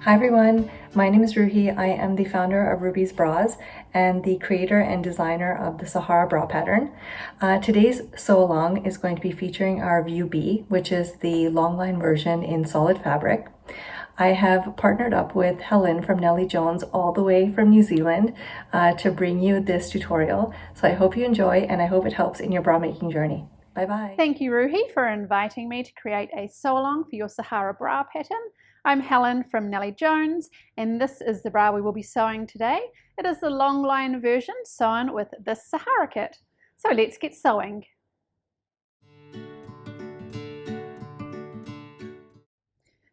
Hi everyone, my name is Ruhi. I am the founder of Ruby's Bras and the creator and designer of the Sahaara bra pattern. Today's sew-along is going to be featuring our View B, which is the Longline version in solid fabric. I have partnered up with Helen from Nellie Joans all the way from New Zealand to bring you this tutorial. So I hope you enjoy and I hope it helps in your bra making journey. Bye-bye. Thank you, Ruhi, for inviting me to create a sew-along for your Sahaara bra pattern. I'm Helen from Nellie Joans, and this is the bra we will be sewing today. It is the Longline version sewn with this Sahaara kit. So let's get sewing.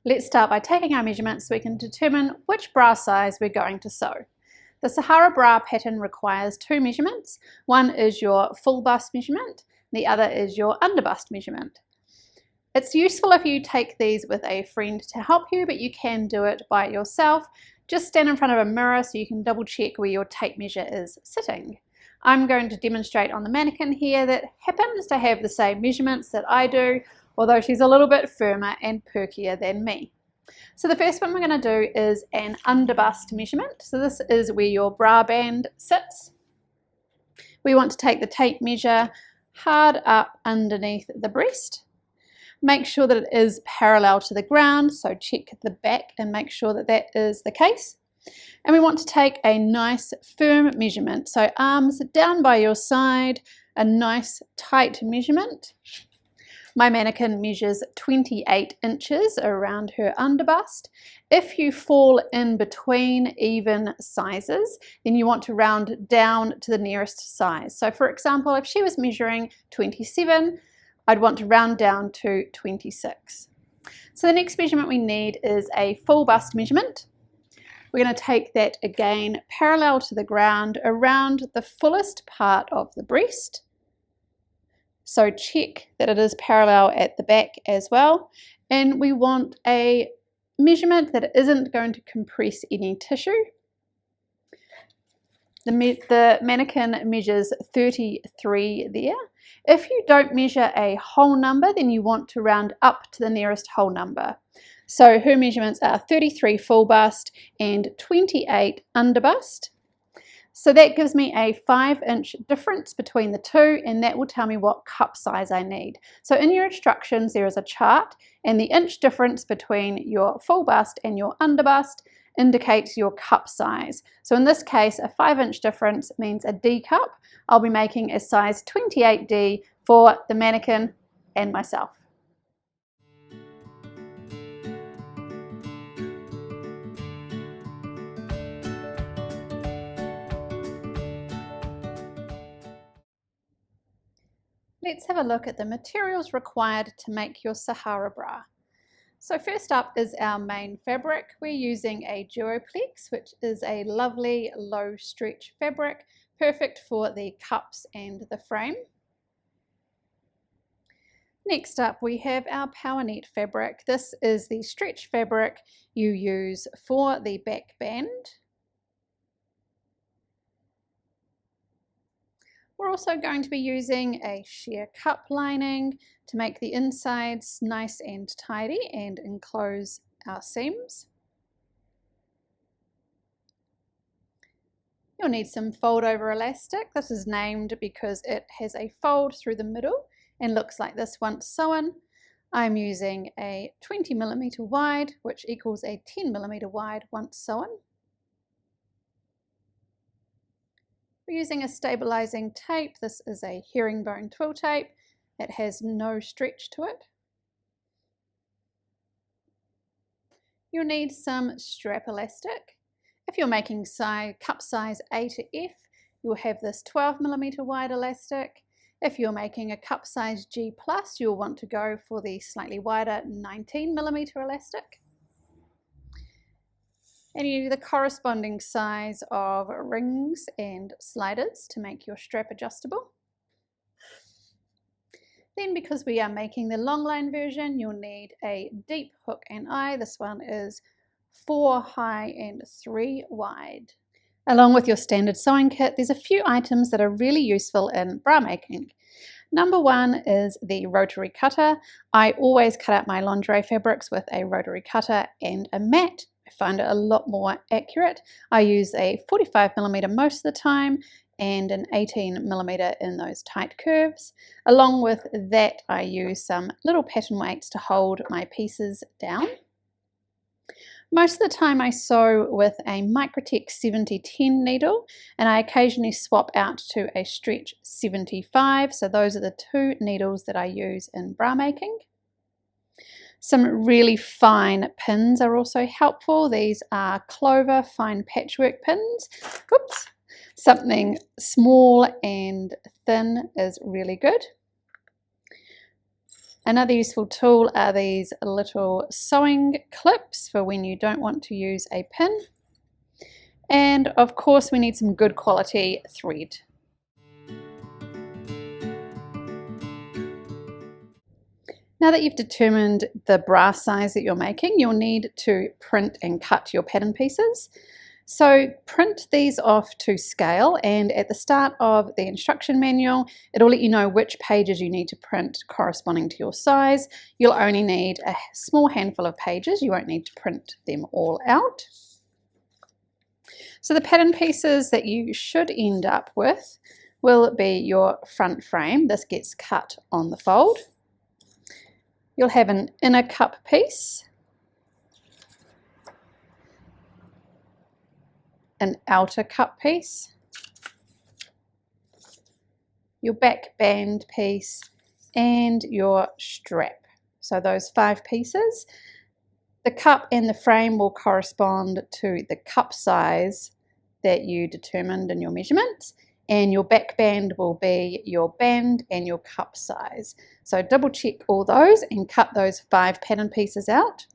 Let's start by taking our measurements so we can determine which bra size we're going to sew. The Sahaara bra pattern requires two measurements. One is your full bust measurement, the other is your under bust measurement. It's useful if you take these with a friend to help you, but you can do it by yourself. Just stand in front of a mirror so you can double check where your tape measure is sitting. I'm going to demonstrate on the mannequin here that happens to have the same measurements that I do, although she's a little bit firmer and perkier than me. So the first one we're going to do is an under bust measurement. So this is where your bra band sits. We want to take the tape measure hard up underneath the breast. Make sure that it is parallel to the ground, so check the back and make sure that that is the case. And we want to take a nice firm measurement, so arms down by your side, a nice tight measurement. My mannequin measures 28 inches around her underbust. If you fall in between even sizes, then you want to round down to the nearest size. So for example, if she was measuring 27, I'd want to round down to 26. So the next measurement we need is a full bust measurement. We're going to take that again parallel to the ground around the fullest part of the breast. So check that it is parallel at the back as well. And we want a measurement that isn't going to compress any tissue. The mannequin measures 33 there. If you don't measure a whole number, then you want to round up to the nearest whole number. So her measurements are 33 full bust and 28 under bust. So that gives me a 5-inch difference between the two, and that will tell me what cup size I need. So in your instructions, there is a chart, and the inch difference between your full bust and your under bust indicates your cup size. So in this case, a 5-inch difference means a D cup. I'll be making a size 28D for the mannequin and myself. Let's have a look at the materials required to make your Sahaara bra. So first up is our main fabric. We're using a Duoplex, which is a lovely low stretch fabric, perfect for the cups and the frame. Next up we have our Power Net fabric. This is the stretch fabric you use for the back band. We're also going to be using a sheer cup lining to make the insides nice and tidy and enclose our seams. You'll need some fold over elastic. This is named because it has a fold through the middle and looks like this once sewn. I'm using a 20mm wide, which equals a 10mm wide once sewn. We're using a stabilizing tape. This is a herringbone twill tape. It has no stretch to it. You'll need some strap elastic. If you're making cup size A to F, you'll have this 12mm wide elastic. If you're making a cup size G+, you'll want to go for the slightly wider 19mm elastic. And you need the corresponding size of rings and sliders to make your strap adjustable. Then, because we are making the Longline version, you'll need a deep hook and eye. This one is 4 high and 3 wide. Along with your standard sewing kit, there's a few items that are really useful in bra making. Number one is the rotary cutter. I always cut out my lingerie fabrics with a rotary cutter and a mat. My find it a lot more accurate. I use a 45mm most of the time and an 18mm in those tight curves. Along with that, I use some little pattern weights to hold my pieces down. Most of the time I sew with a Microtech 7010 needle, and I occasionally swap out to a stretch 75, so those are the two needles that I use in bra making. Some really fine pins are also helpful. These are Clover fine patchwork pins. Oops. Something small and thin is really good. Another useful tool are these little sewing clips for when you don't want to use a pin. And of course we need some good quality thread. Now that you've determined the bra size that you're making, you'll need to print and cut your pattern pieces. So print these off to scale, and at the start of the instruction manual, it'll let you know which pages you need to print corresponding to your size. You'll only need a small handful of pages. You won't need to print them all out. So the pattern pieces that you should end up with will be your front frame. This gets cut on the fold. You'll have an inner cup piece, an outer cup piece, your back band piece, and your strap. So those 5 pieces. The cup and the frame will correspond to the cup size that you determined in your measurements, and your back band will be your band and your cup size. So double check all those and cut those 5 pattern pieces out.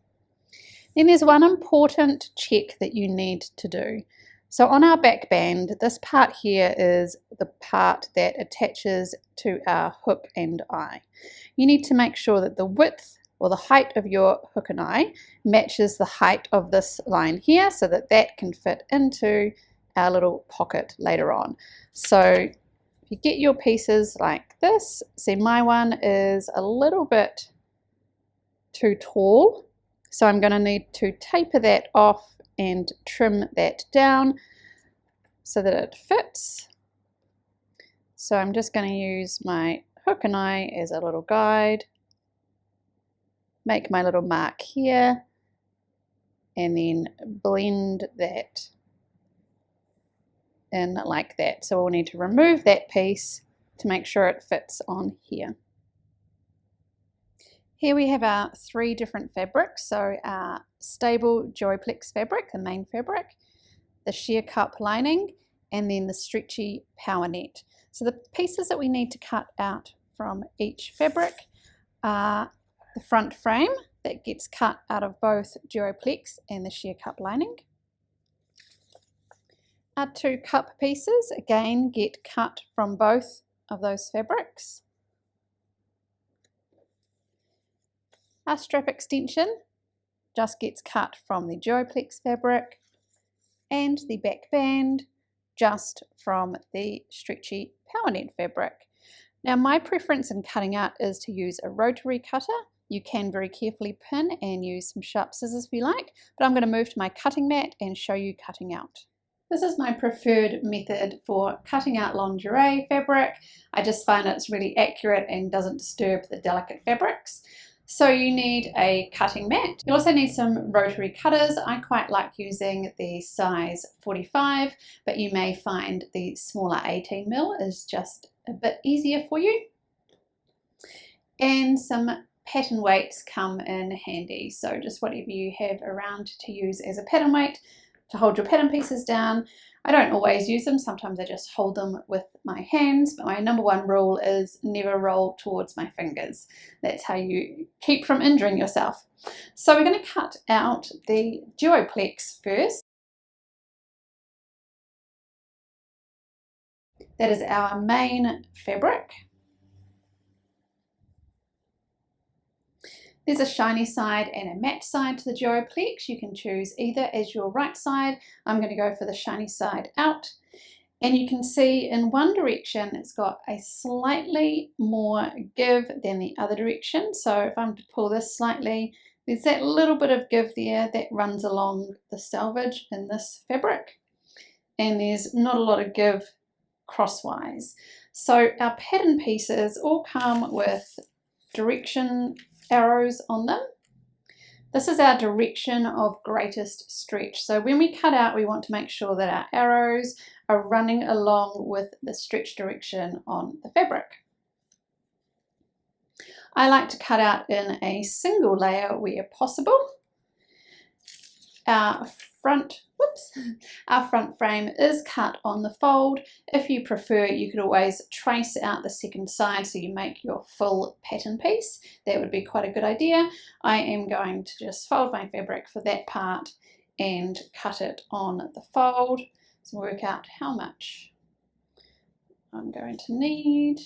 Then there's one important check that you need to do. So on our back band, this part here is the part that attaches to our hook and eye. You need to make sure that the width or the height of your hook and eye matches the height of this line here, so that that can fit into our little pocket later on. So if you get your pieces like this, see my one is a little bit too tall, so I'm going to need to taper that off and trim that down so that it fits. So I'm just going to use my hook and eye as a little guide, make my little mark here, and then blend that in like that. So we'll need to remove that piece to make sure it fits on here. Here we have our 3 different fabrics. So our stable Joyplex fabric, the main fabric, the sheer cup lining, and then the stretchy power net. So the pieces that we need to cut out from each fabric are the front frame that gets cut out of both Joyplex and the sheer cup lining. Our 2 cup pieces again get cut from both of those fabrics. Our strap extension just gets cut from the Joyplex fabric, and the back band just from the stretchy power net fabric. Now my preference in cutting out is to use a rotary cutter. You can very carefully pin and use some sharp scissors if you like, but I'm going to move to my cutting mat and show you cutting out. This is my preferred method for cutting out lingerie fabric. I just find it's really accurate and doesn't disturb the delicate fabrics. So you need a cutting mat. You also need some rotary cutters. I quite like using the size 45, but you may find the smaller 18mm is just a bit easier for you. And some pattern weights come in handy. So just whatever you have around to use as a pattern weight to hold your pattern pieces down. I don't always use them, sometimes I just hold them with my hands, but my number 1 rule is never roll towards my fingers. That's how you keep from injuring yourself. So we're going to cut out the Joyplex first. That is our main fabric. There's a shiny side and a matte side to the Joyplex. You can choose either as your right side. I'm going to go for the shiny side out. And you can see in one direction it's got a slightly more give than the other direction. So if I'm to pull this slightly, There's that little bit of give there that runs along the selvage in this fabric, and there's not a lot of give crosswise. So our pattern pieces all come with direction arrows on them. This is our direction of greatest stretch. So when we cut out, we want to make sure that our arrows are running along with the stretch direction on the fabric. I like to cut out in a single layer where possible. Our front frame is cut on the fold. If you prefer, you could always trace out the second side so you make your full pattern piece. That would be quite a good idea. I am going to just fold my fabric for that part and cut it on the fold. So work out how much I'm going to need.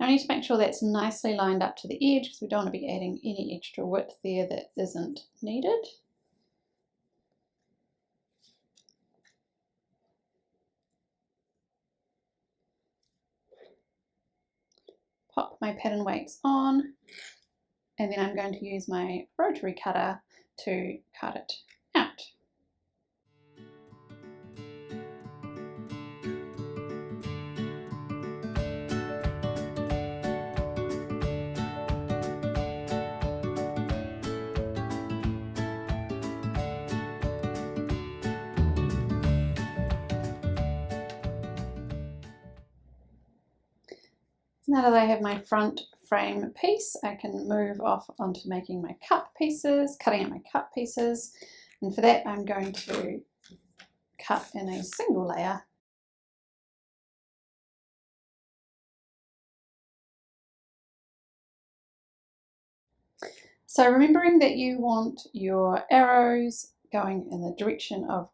Now I need to make sure that's nicely lined up to the edge because we don't want to be adding any extra width there that isn't needed. Pop my pattern weights on, and then I'm going to use my rotary cutter to cut it out. Now that I have my front frame piece, I can move off onto making my cut pieces, cutting out my cut pieces. And for that, I'm going to cut in a single layer. So remembering that you want your arrows going in the direction of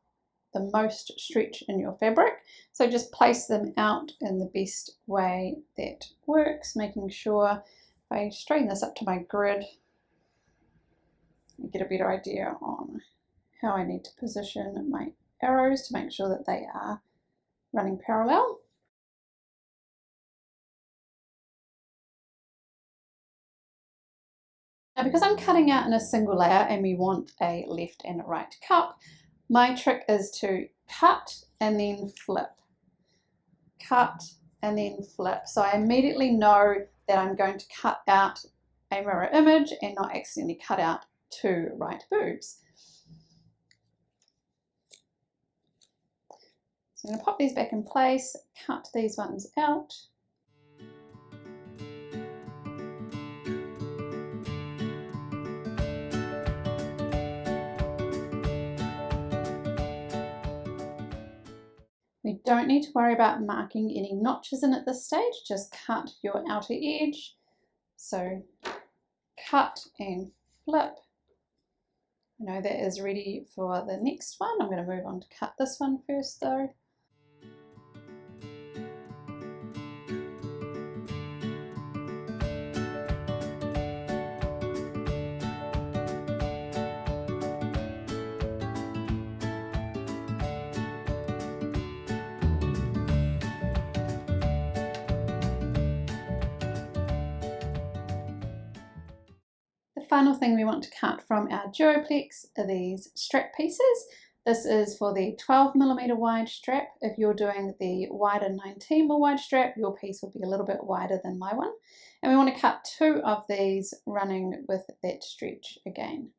the most stretch in your fabric. So just place them out in the best way that works, making sure if I straighten this up to my grid, I get a better idea on how I need to position my arrows to make sure that they are running parallel. Now because I'm cutting out in a single layer and we want a left and a right cup, my trick is to cut and then flip. Cut and then flip. So I immediately know that I'm going to cut out a mirror image and not accidentally cut out two right boobs. So I'm going to pop these back in place, cut these ones out. We don't need to worry about marking any notches in at this stage, just cut your outer edge. So cut and flip. I know that is ready for the next one. I'm going to move on to cut this one first though. The final thing we want to cut from our Duoplex are these strap pieces. This is for the 12mm wide strap. If you're doing the wider 19mm wide strap, your piece will be a little bit wider than my one. And we want to cut two of these running with that stretch again.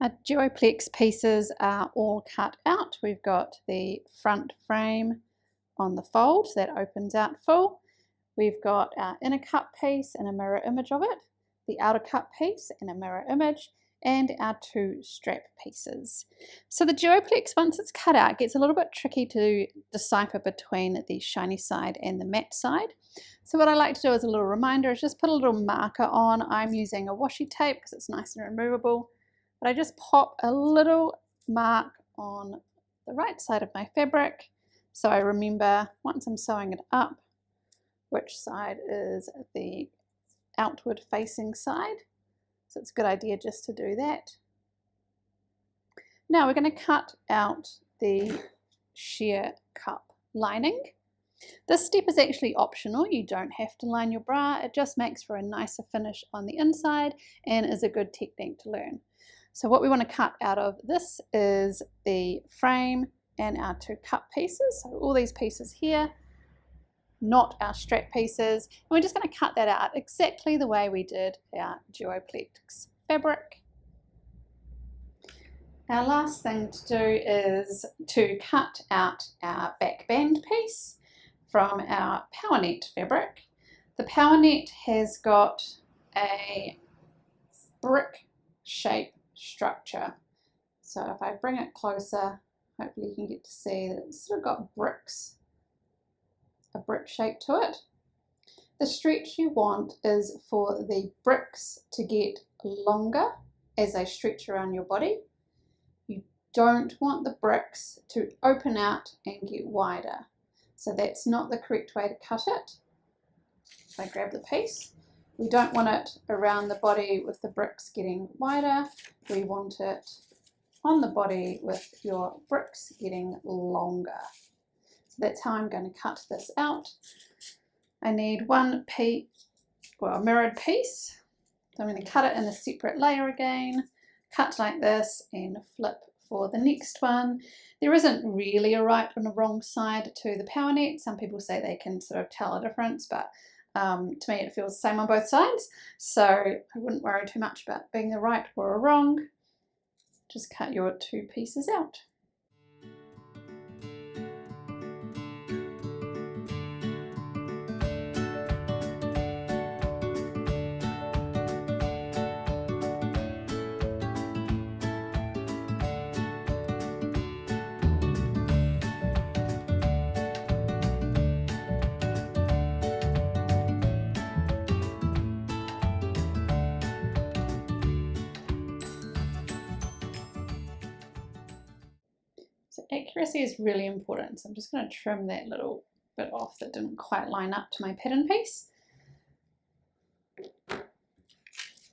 Our Duoplex pieces are all cut out. We've got the front frame on the fold, so that opens out full. We've got our inner cut piece and a mirror image of it, the outer cut piece and a mirror image, and our 2 strap pieces. So the duoplex, once it's cut out, gets a little bit tricky to decipher between the shiny side and the matte side. So what I like to do as a little reminder is just put a little marker on. I'm using a washi tape because it's nice and removable, but I just pop a little mark on the right side of my fabric so I remember once I'm sewing it up which side is the outward facing side. So it's a good idea just to do that. Now we're going to cut out the sheer cup lining. This step is actually optional. You don't have to line your bra. It just makes for a nicer finish on the inside and is a good technique to learn. So what we want to cut out of this is the frame and our 2 cup pieces. So all these pieces here, not our strap pieces. And we're just going to cut that out exactly the way we did our duoplex fabric. Our last thing to do is to cut out our back band piece from our power net fabric. The power net has got a brick shape structure. So if I bring it closer, hopefully you can get to see that it's sort of got bricks, a brick shape to it. The stretch you want is for the bricks to get longer as they stretch around your body. You don't want the bricks to open out and get wider. So that's not the correct way to cut it. If I grab the piece, we don't want it around the body with the bricks getting wider. We want it on the body with your bricks getting longer. So that's how I'm going to cut this out. I need one piece, well, a mirrored piece. So I'm going to cut it in a separate layer again, cut like this and flip for the next one. There isn't really a right and a wrong side to the power net. Some people say they can sort of tell a difference, but to me it feels the same on both sides. So I wouldn't worry too much about being a right or a wrong. Just cut your 2 pieces out. So accuracy is really important. So I'm just going to trim that little bit off that didn't quite line up to my pattern piece.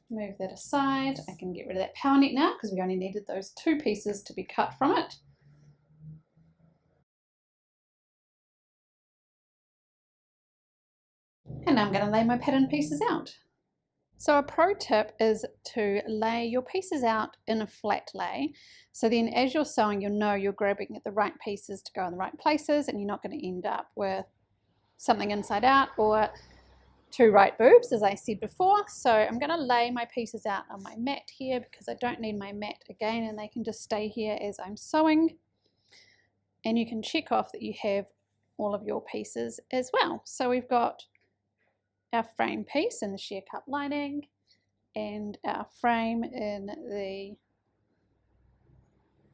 Move that aside. I can get rid of that power net now because we only needed those 2 pieces to be cut from it. And now I'm going to lay my pattern pieces out. So a pro tip is to lay your pieces out in a flat lay. So then as you're sewing, you'll know you're grabbing the right pieces to go in the right places and you're not going to end up with something inside out or 2 right boobs, as I said before. So I'm going to lay my pieces out on my mat here because I don't need my mat again and they can just stay here as I'm sewing. And you can check off that you have all of your pieces as well. So we've got our frame piece in the sheer cup lining and our frame in the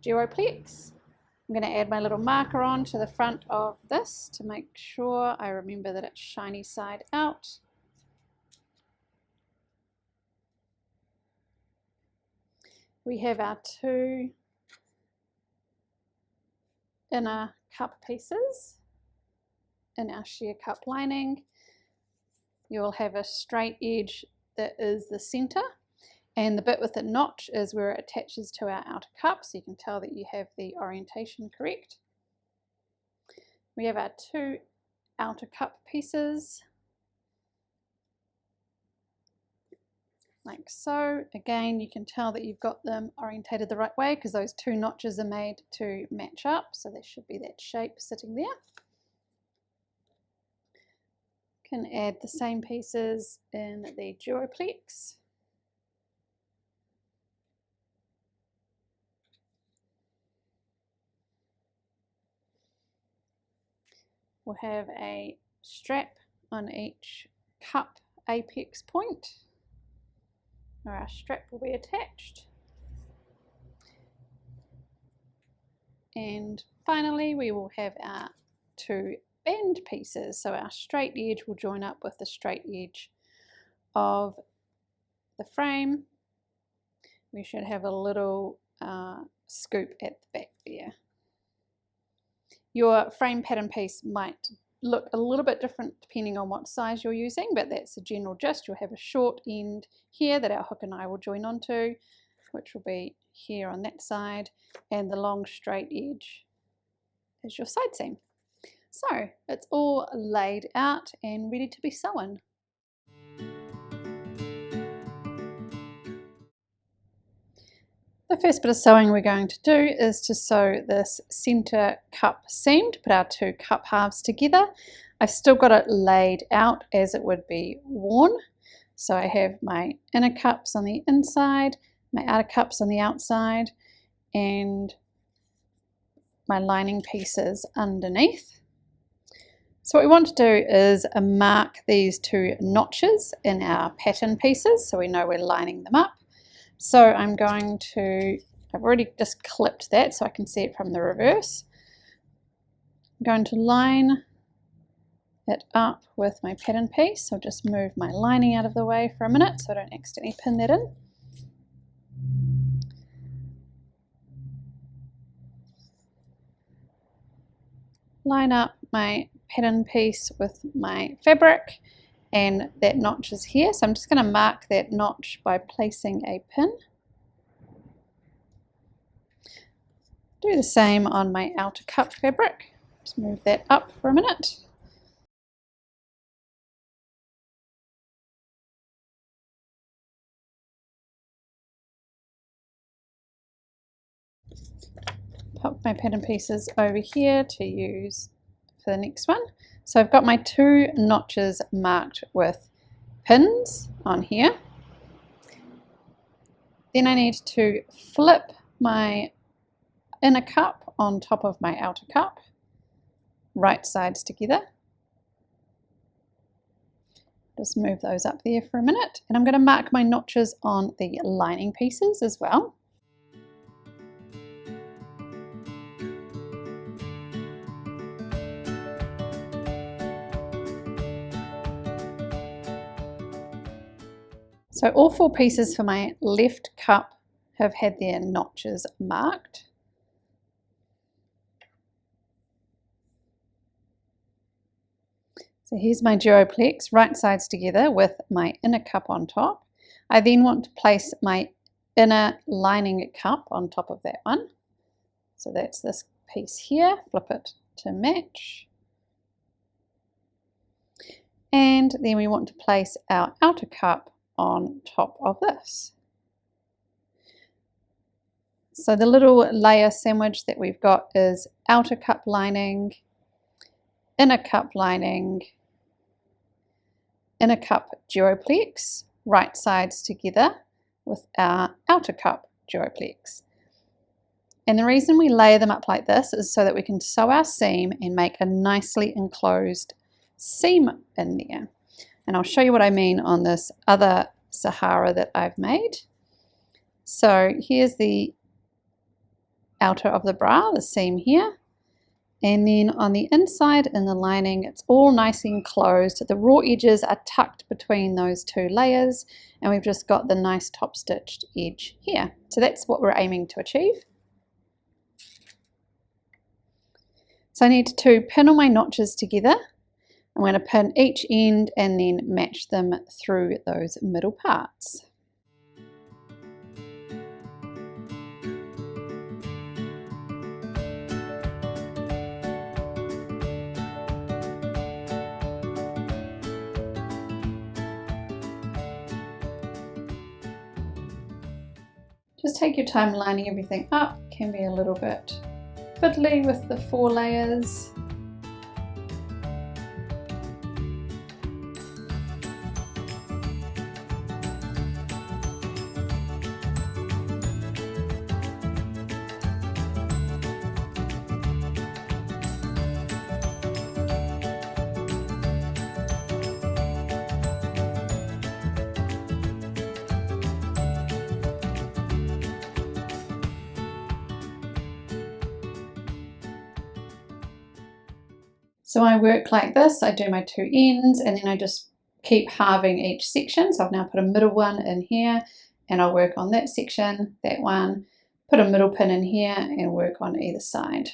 duoplex. I'm going to add my little marker on to the front of this to make sure I remember that it's shiny side out. We have our 2 inner cup pieces in our sheer cup lining. You'll have a straight edge that is the center and the bit with the notch is where it attaches to our outer cup, so you can tell that you have the orientation correct. We have our 2 outer cup pieces like so. Again, you can tell that you've got them orientated the right way because those 2 notches are made to match up, so there should be that shape sitting there. Can add the same pieces in the duoplex. We'll have a strap on each cup apex point where our strap will be attached. And finally, we will have our two bend pieces. So our straight edge will join up with the straight edge of the frame. We should have a little scoop at the back there. Your frame pattern piece might look a little bit different depending on what size you're using, but that's the general gist. You'll have a short end here that our hook and eye will join onto, which will be here on that side, and the long straight edge is your side seam. So it's all laid out and ready to be sewn. The first bit of sewing we're going to do is to sew this center cup seam to put our two cup halves together. I've still got it laid out as it would be worn. So I have my inner cups on the inside, my outer cups on the outside, and my lining pieces underneath. So what we want to do is mark these two notches in our pattern pieces so we know we're lining them up. So I'm going to, I've already just clipped that so I can see it from the reverse. I'm going to line it up with my pattern piece. I'll just move my lining out of the way for a minute so I don't accidentally pin that in. Line up my pattern piece with my fabric, and that notch is here, so I'm just going to mark that notch by placing a pin. Do the same on my outer cup fabric. Just move that up for a minute. Pop my pattern pieces over here to use for the next one. So I've got my two notches marked with pins on here. Then I need to flip my inner cup on top of my outer cup, right sides together. Just move those up there for a minute, and I'm going to mark my notches on the lining pieces as well. So all four pieces for my left cup have had their notches marked. So here's my duoplex, right sides together with my inner cup on top. I then want to place my inner lining cup on top of that one. So that's this piece here, flip it to match. And then we want to place our outer cup on top of this. So the little layer sandwich that we've got is outer cup lining, inner cup lining, inner cup duoplex, right sides together with our outer cup duoplex. And the reason we layer them up like this is so that we can sew our seam and make a nicely enclosed seam in there. And I'll show you what I mean on this other Sahaara that I've made. So here's the outer of the bra, the seam here. And then on the inside in the lining, it's all nicely enclosed. The raw edges are tucked between those two layers, and we've just got the nice top stitched edge here. So that's what we're aiming to achieve. So I need to pin all my notches together. I'm going to pin each end and then match them through those middle parts. Just take your time lining everything up. It can be a little bit fiddly with the 4 layers. So I work like this, I do my two ends and then I just keep halving each section. So I've now put a middle one in here and I'll work on that section, that one, put a middle pin in here and work on either side.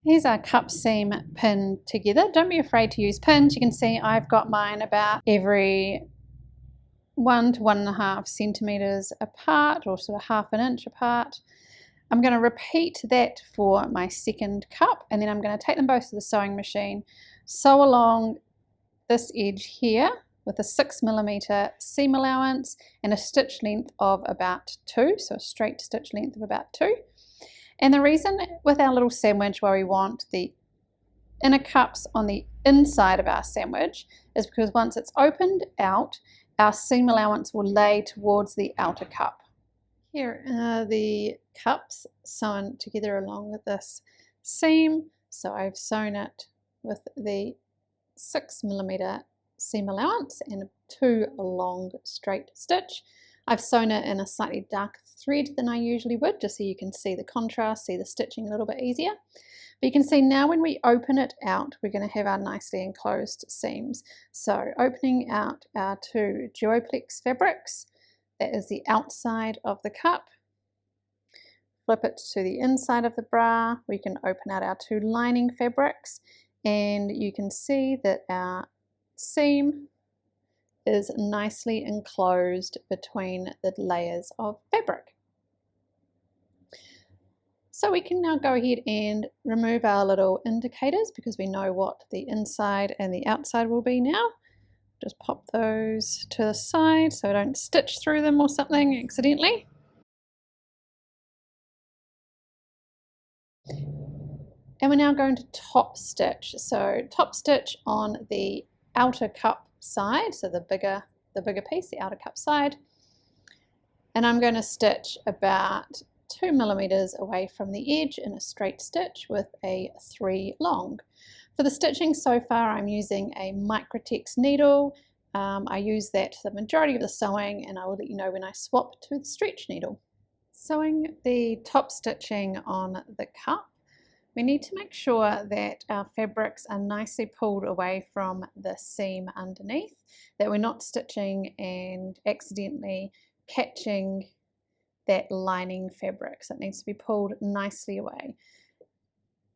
Here's our cup seam pinned together. Don't be afraid to use pins. You can see I've got mine about every 1 to 1.5 centimeters apart, or sort of half an inch apart. I'm going to repeat that for my second cup, and then I'm going to take them both to the sewing machine, sew along this edge here with a 6mm seam allowance and a stitch length of about 2, so a straight stitch length of about 2. And the reason with our little sandwich why we want the inner cups on the inside of our sandwich is because once it's opened out, our seam allowance will lay towards the outer cup. Here are the cups sewn together along with this seam. So I've sewn it with the 6mm seam allowance and 2 long straight stitch. I've sewn it in a slightly darker thread than I usually would, just so you can see the contrast, see the stitching a little bit easier. But you can see now when we open it out, we're going to have our nicely enclosed seams. So opening out our 2 duoplex fabrics, that is the outside of the cup. Flip it to the inside of the bra, we can open out our 2 lining fabrics, and you can see that our seam is nicely enclosed between the layers of fabric. So we can now go ahead and remove our little indicators because we know what the inside and the outside will be now. Just pop those to the side so I don't stitch through them or something accidentally. And we're now going to top stitch. So top stitch on the outer cup side, so the bigger piece, the outer cup side, and I'm going to stitch about 2mm away from the edge in a straight stitch with a 3 long. For the stitching so far I'm using a Microtex needle. I use that for the majority of the sewing, and I will let you know when I swap to the stretch needle. Sewing the top stitching on the cup, we need to make sure that our fabrics are nicely pulled away from the seam underneath, that we're not stitching and accidentally catching that lining fabric. So it needs to be pulled nicely away.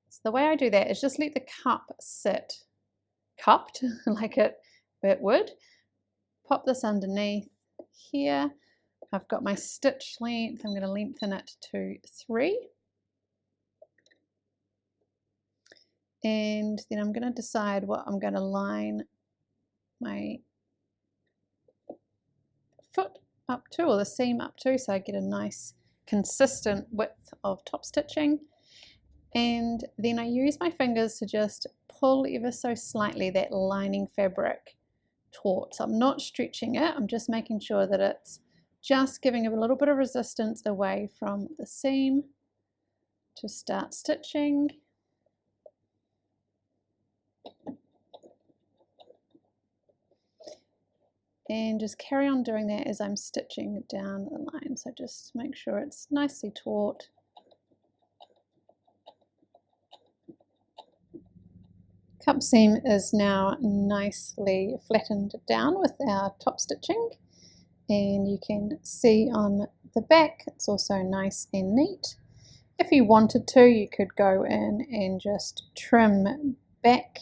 So the way I do that is just let the cup sit cupped like it would. Pop this underneath here. I've got my stitch length. I'm going to lengthen it to 3. And then I'm going to decide what I'm going to line my foot up to, or the seam up to, so I get a nice consistent width of top stitching. And then I use my fingers to just pull ever so slightly that lining fabric taut. So I'm not stretching it, I'm just making sure that it's just giving a little bit of resistance away from the seam to start stitching. And just carry on doing that as I'm stitching down the line. So just make sure it's nicely taut. Cup seam is now nicely flattened down with our top stitching, and you can see on the back it's also nice and neat. If you wanted to, you could go in and just trim back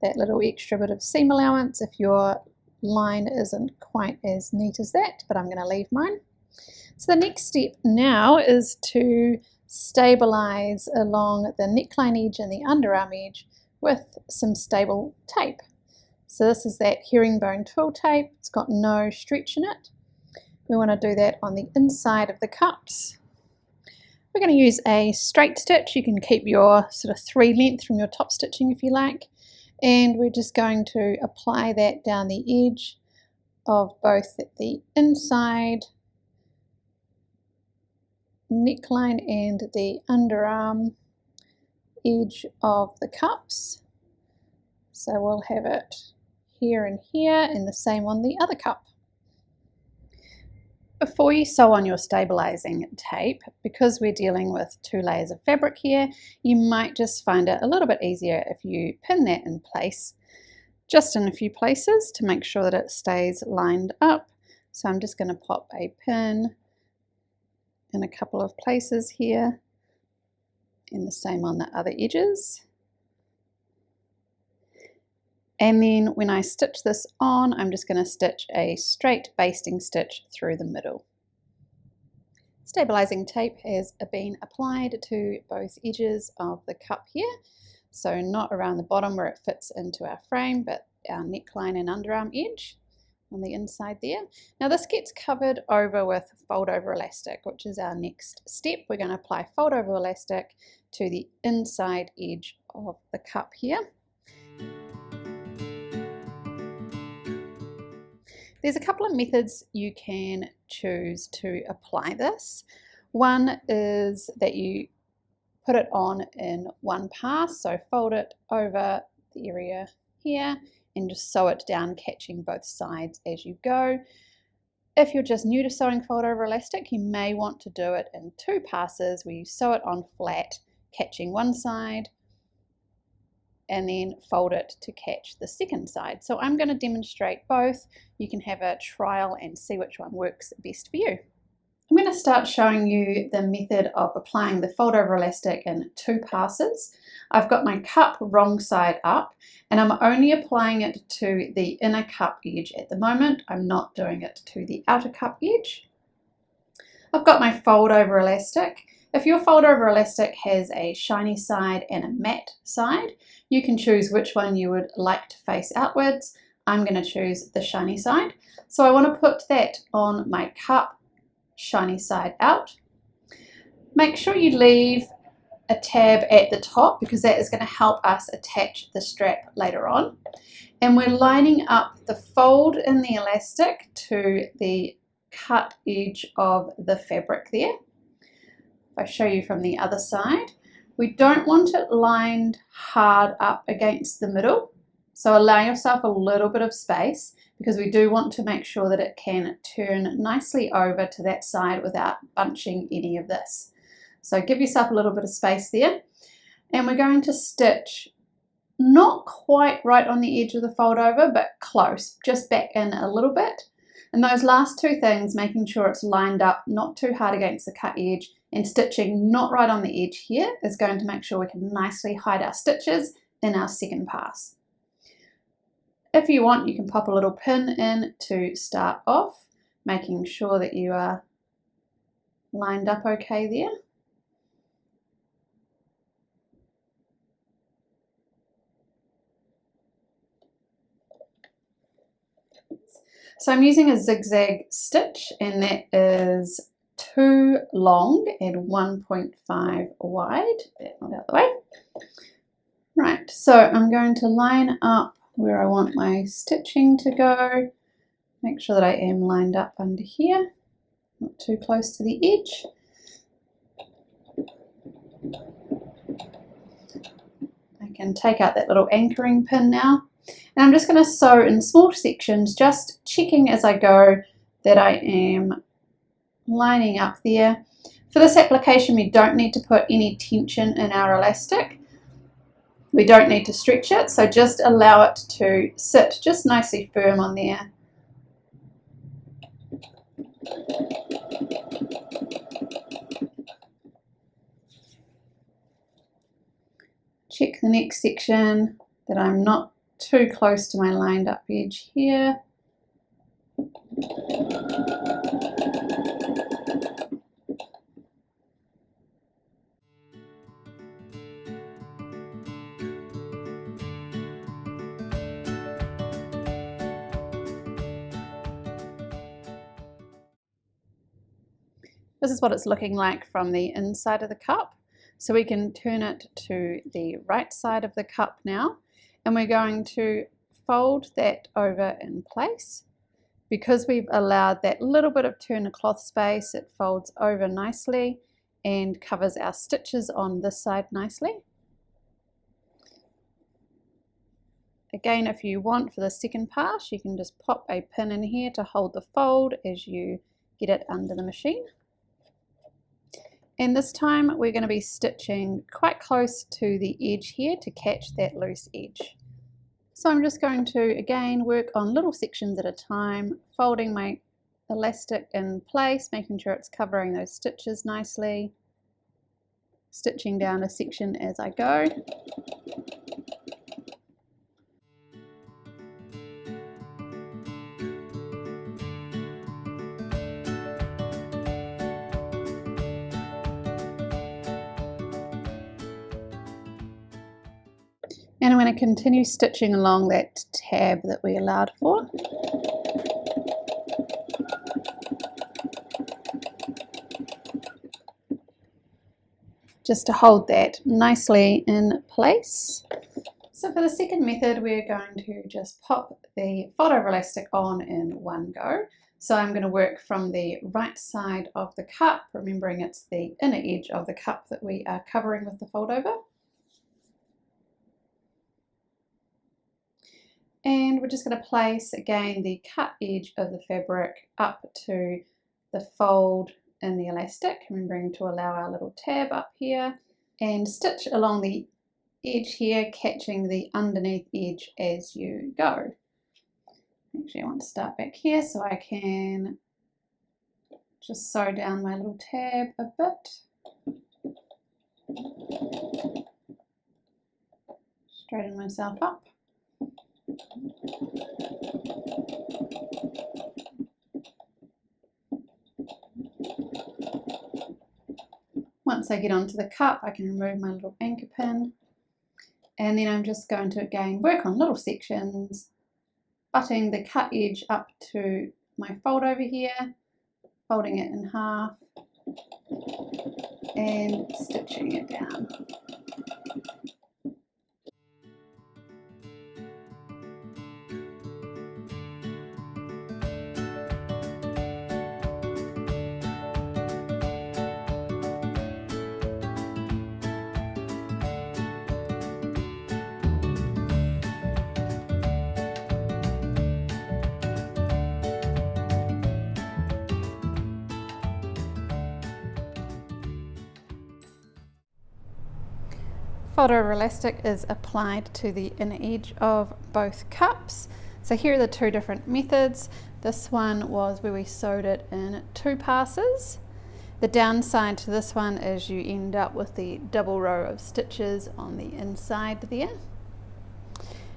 that little extra bit of seam allowance if your line isn't quite as neat as that, but I'm going to leave mine. So the next step now is to stabilize along the neckline edge and the underarm edge with some stable tape. So this is that herringbone twill tape. It's got no stretch in it. We want to do that on the inside of the cups. We're going to use a straight stitch. You can keep your sort of 3 length from your top stitching if you like. And we're just going to apply that down the edge of both the inside neckline and the underarm edge of the cups. So we'll have it here and here, and the same on the other cup. Before you sew on your stabilizing tape, because we're dealing with 2 layers of fabric here, you might just find it a little bit easier if you pin that in place, just in a few places to make sure that it stays lined up. So I'm just going to pop a pin in a couple of places here, and the same on the other edges. And then when I stitch this on, I'm just going to stitch a straight basting stitch through the middle. Stabilizing tape has been applied to both edges of the cup here, so not around the bottom where it fits into our frame, but our neckline and underarm edge on the inside there. Now this gets covered over with fold over elastic, which is our next step. We're going to apply fold over elastic to the inside edge of the cup here. There's a couple of methods you can choose to apply this. One is that you put it on in one pass, so fold it over the area here and just sew it down, catching both sides as you go. If you're just new to sewing fold over elastic, you may want to do it in 2 passes where you sew it on flat, catching one side, and then fold it to catch the second side. So I'm going to demonstrate both. You can have a trial and see which one works best for you. I'm going to start showing you the method of applying the fold over elastic in 2 passes. I've got my cup wrong side up, and I'm only applying it to the inner cup edge at the moment. I'm not doing it to the outer cup edge. I've got my fold over elastic. If your fold over elastic has a shiny side and a matte side, you can choose which one you would like to face outwards. I'm going to choose the shiny side. So I want to put that on my cup, shiny side out. Make sure you leave a tab at the top because that is going to help us attach the strap later on. And we're lining up the fold in the elastic to the cut edge of the fabric there. If I show you from the other side, we don't want it lined hard up against the middle, so allow yourself a little bit of space because we do want to make sure that it can turn nicely over to that side without bunching any of this. So give yourself a little bit of space there, and we're going to stitch not quite right on the edge of the fold over, but close, just back in a little bit. And those last 2 things, making sure it's lined up, not too hard against the cut edge, and stitching not right on the edge here, is going to make sure we can nicely hide our stitches in our second pass. If you want, you can pop a little pin in to start off, making sure that you are lined up okay there. So I'm using a zigzag stitch, and that is 2 long and 1.5 wide. Not out the way. Right, so I'm going to line up where I want my stitching to go. Make sure that I am lined up under here, not too close to the edge. I can take out that little anchoring pin now. And I'm just going to sew in small sections, just checking as I go that I am lining up there. For this application, we don't need to put any tension in our elastic. We don't need to stretch it, so just allow it to sit just nicely firm on there. Check the next section that I'm not too close to my lined up edge here. This is what it's looking like from the inside of the cup. So we can turn it to the right side of the cup now, and we're going to fold that over in place, Because we've allowed that little bit of turn of cloth space, it folds over nicely and covers our stitches on this side nicely. Again, if you want for the second pass, you can just pop a pin in here to hold the fold as you get it under the machine. And this time we're going to be stitching quite close to the edge here to catch that loose edge. So I'm just going to again work on little sections at a time, folding my elastic in place, making sure it's covering those stitches nicely, stitching down a section as I go. And I'm going to continue stitching along that tab that we allowed for. Just to hold that nicely in place. So for the second method, we're going to just pop the fold over elastic on in one go. So I'm going to work from the right side of the cup, remembering it's the inner edge of the cup that we are covering with the fold over. And we're just going to place again the cut edge of the fabric up to the fold in the elastic, remembering to allow our little tab up here, and stitch along the edge here, catching the underneath edge as you go. Actually, I want to start back here so I can just sew down my little tab a bit. Straighten myself up. Once I get onto the cup, I can remove my little anchor pin, and then I'm just going to again work on little sections, butting the cut edge up to my fold over here, folding it in half and stitching it down. Fold over elastic is applied to the inner edge of both cups. So here are the two different methods. This one was where we sewed it in 2 passes. The downside to this one is you end up with the double row of stitches on the inside there.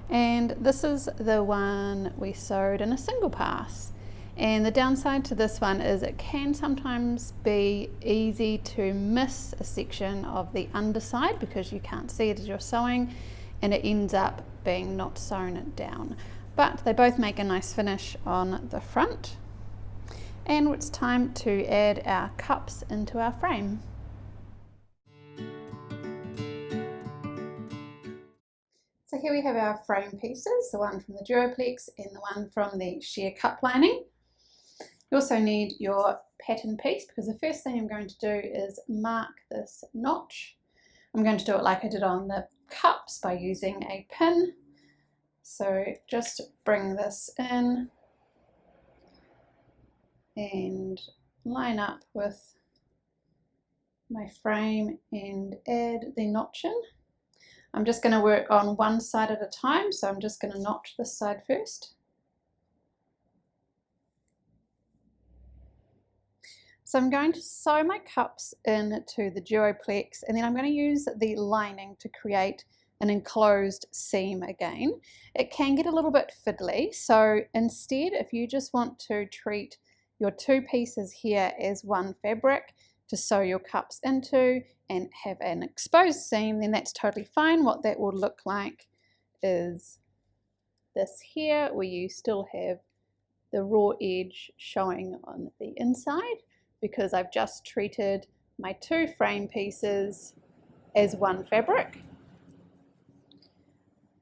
And this is the one we sewed in a single pass. And the downside to this one is it can sometimes be easy to miss a section of the underside because you can't see it as you're sewing, and it ends up being not sewn down. But they both make a nice finish on the front. And it's time to add our cups into our frame. So here we have our frame pieces, the one from the Duoplex and the one from the sheer cup lining. You also need your pattern piece, because the first thing I'm going to do is mark this notch. I'm going to do it like I did on the cups by using a pin. So just bring this in and line up with my frame and add the notch in. I'm just going to work on one side at a time, so I'm just going to notch this side first. So I'm going to sew my cups into the Duoplex, and then I'm going to use the lining to create an enclosed seam again. It can get a little bit fiddly, so instead, if you just want to treat your 2 pieces here as one fabric to sew your cups into and have an exposed seam, then that's totally fine. What that will look like is this here, where you still have the raw edge showing on the inside, because I've just treated my 2 frame pieces as one fabric.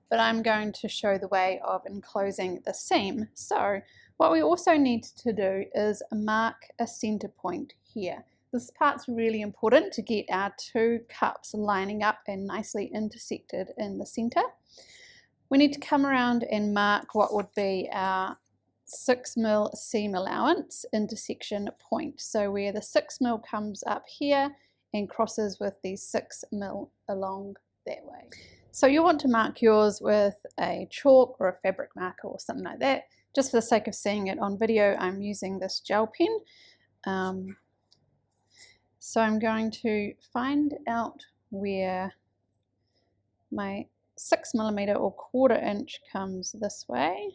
But I'm going to show the way of enclosing the seam. So What we also need to do is mark a center point here. This part's really important to get our two cups lining up and nicely intersected in the center. We need to come around and mark what would be our 6mm seam allowance intersection point. So where the 6mm comes up here and crosses with the 6mm along that way. So you'll want to mark yours with a chalk or a fabric marker or something like that. Just for the sake of seeing it on video, I'm using this gel pen. So I'm going to find out where my 6mm or 1/4 inch comes this way.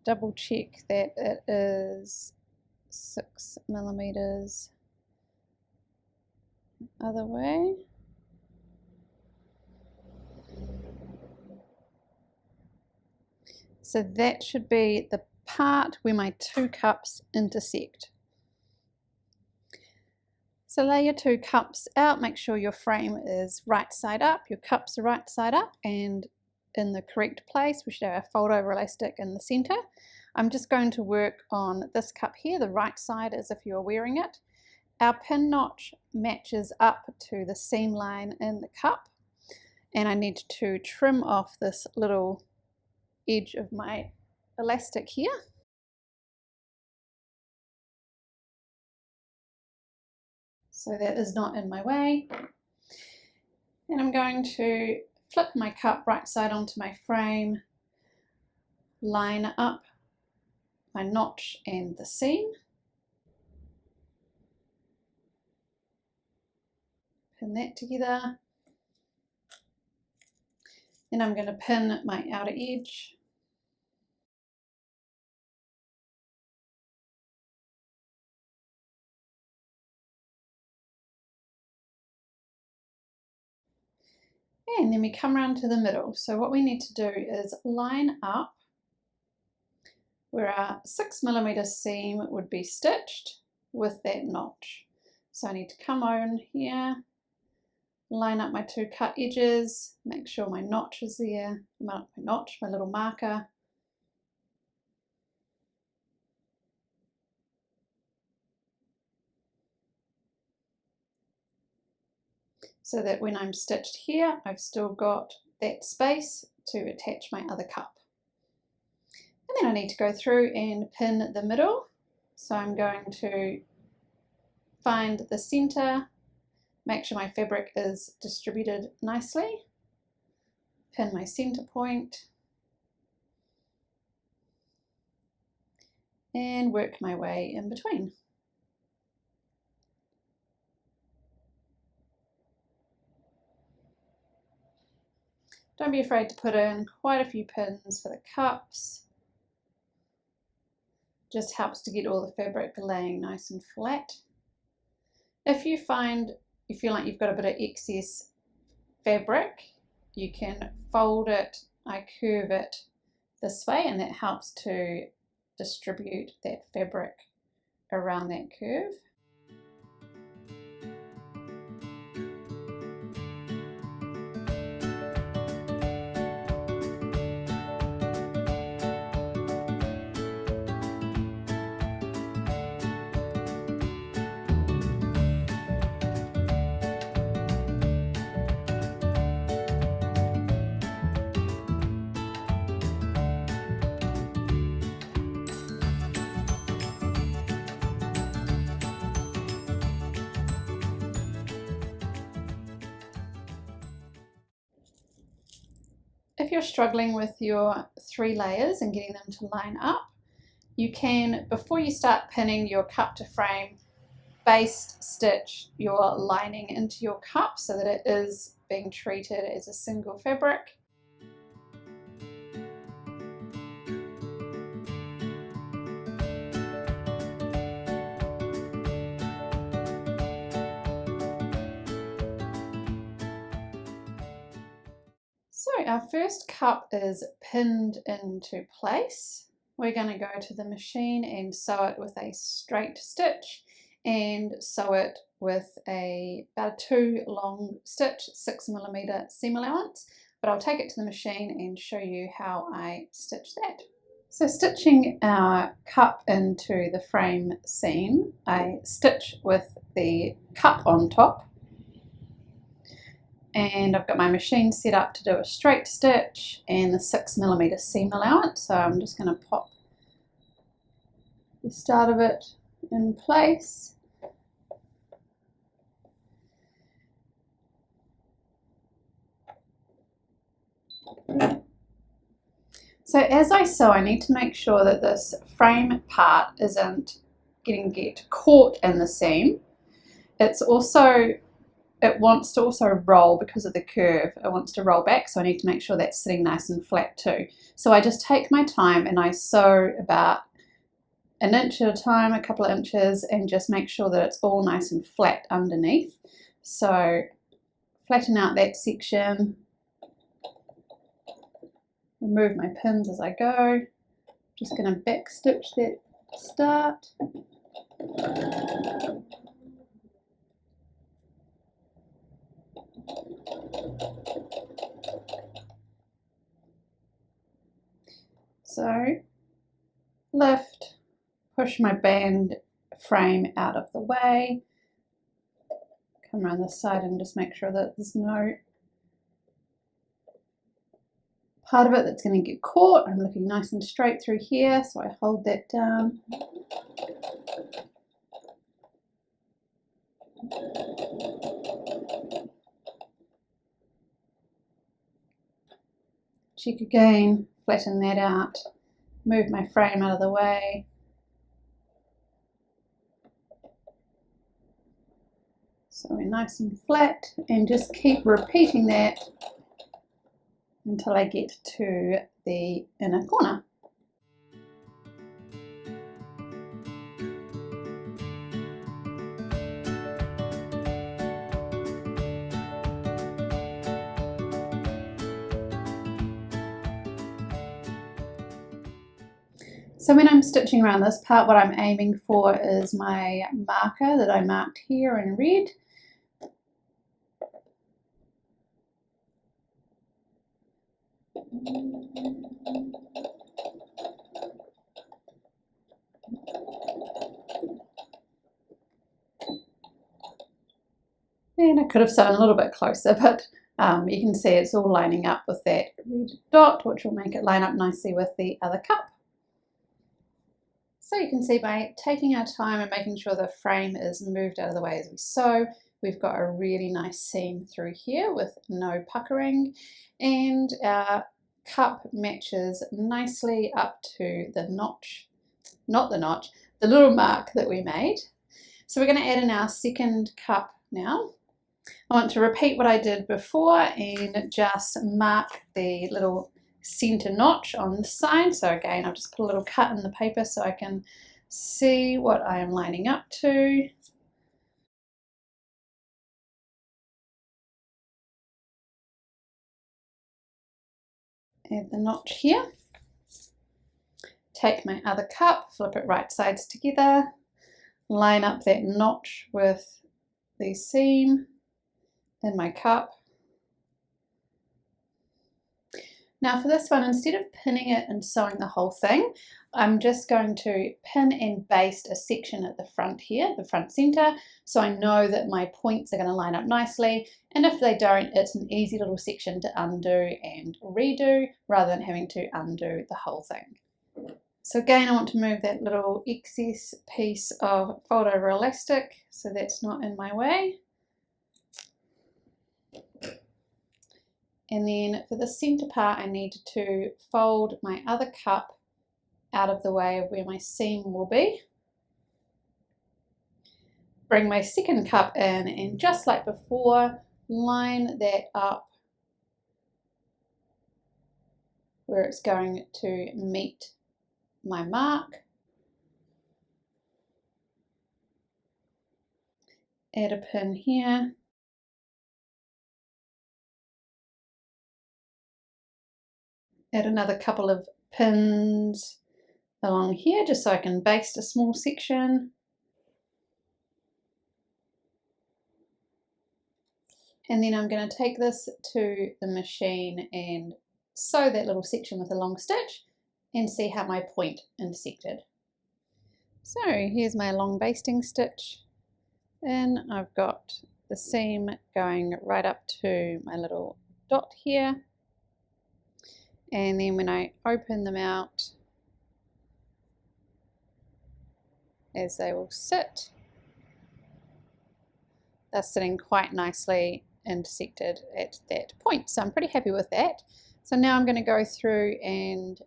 Double check that it is 6mm other way. So that should be the part where my two cups intersect. So lay your two cups out, make sure your frame is right side up, your cups are right side up and in the correct place. We should have a fold over elastic in the center. I'm just going to work on this cup here, the right side as if you're wearing it. Our pin notch matches up to the seam line in the cup, and I need to trim off this little edge of my elastic here. So that is not in my way. And I'm going to flip my cup right side onto my frame, line up my notch and the seam, pin that together. Then I'm going to pin my outer edge. And then we come around to the middle. So what we need to do is line up where our 6mm seam would be stitched with that notch. So I need to come on here, line up my two cut edges, make sure my notch is there, my little marker. So that when I'm stitched here, I've still got that space to attach my other cup. And then I need to go through and pin the middle. So I'm going to find the center, make sure my fabric is distributed nicely, pin my center point, and work my way in between. Don't be afraid to put in quite a few pins for the cups. Just helps to get all the fabric laying nice and flat. If you feel like you've got a bit of excess fabric, you can fold it, I curve it this way, and that helps to distribute that fabric around that curve. If you're struggling with your 3 layers and getting them to line up, you can, before you start pinning your cup to frame, baste stitch your lining into your cup so that it is being treated as a single fabric. So our first cup is pinned into place. We're going to go to the machine and sew it with a straight stitch and sew it with about a 2 long stitch, 6mm seam allowance. but I'll take it to the machine and show you how I stitch that. So stitching our cup into the frame seam, I stitch with the cup on top, and I've got my machine set up to do a straight stitch and the 6mm seam allowance, so I'm just going to pop the start of it in place. So as I sew, I need to make sure that this frame part isn't get caught in the seam. It wants to also roll because of the curve. It wants to roll back, so I need to make sure that's sitting nice and flat too. So I just take my time and I sew about an inch at a time, a couple of inches, and just make sure that it's all nice and flat underneath. So flatten out that section. Remove my pins as I go. Just going to back stitch that start. So lift, push my band frame out of the way, come around the side and just make sure that there's no part of it that's going to get caught. I'm looking nice and straight through here, so I hold that down. Check again, flatten that out, move my frame out of the way. So we're nice and flat, and just keep repeating that until I get to the inner corner. So when I'm stitching around this part, what I'm aiming for is my marker that I marked here in red. And I could have sewn a little bit closer, but you can see it's all lining up with that red dot, which will make it line up nicely with the other cup. So you can see by taking our time and making sure the frame is moved out of the way as we sew, we've got a really nice seam through here with no puckering, and our cup matches nicely up to the notch, not the notch, the little mark that we made. So we're going to add in our second cup now. I want to repeat what I did before and just mark the little center notch on this side. So again, I'll just put a little cut in the paper so I can see what I am lining up to. Add the notch here. Take my other cup, flip it right sides together, line up that notch with the seam in my cup. Now for this one, instead of pinning it and sewing the whole thing, I'm just going to pin and baste a section at the front here, the front center, so I know that my points are going to line up nicely, and if they don't, it's an easy little section to undo and redo rather than having to undo the whole thing. So again, I want to move that little excess piece of fold over elastic so that's not in my way. And then for the center part, I need to fold my other cup out of the way of where my seam will be. Bring my second cup in, and just like before, line that up where it's going to meet my mark. Add a pin here. Add another couple of pins along here just so I can baste a small section. And then I'm going to take this to the machine and sew that little section with a long stitch and see how my point intersected. So here's my long basting stitch, and I've got the seam going right up to my little dot here, and then when I open them out, as they will sit, they're sitting quite nicely intersected at that point. So I'm pretty happy with that. So now I'm going to go through and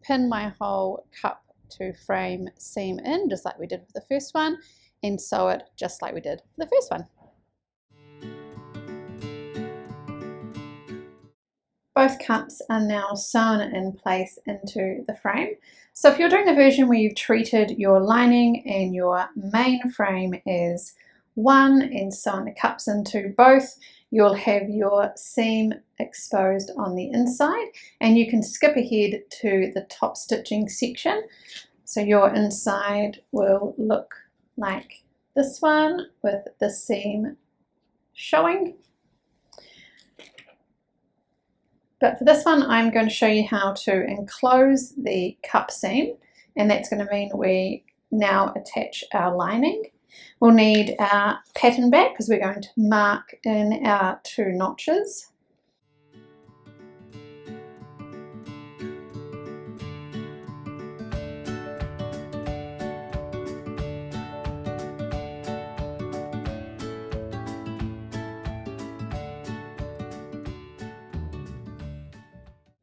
pin my whole cup to frame seam in, just like we did with the first one, and sew it just like we did for the first one. Both cups are now sewn in place into the frame. So if you're doing the version where you've treated your lining and your main frame as one and sewn the cups into both, you'll have your seam exposed on the inside, and you can skip ahead to the top stitching section. So your inside will look like this one with the seam showing. But for this one, I'm going to show you how to enclose the cup seam, and that's going to mean we now attach our lining. We'll need our pattern back because we're going to mark in our 2 notches.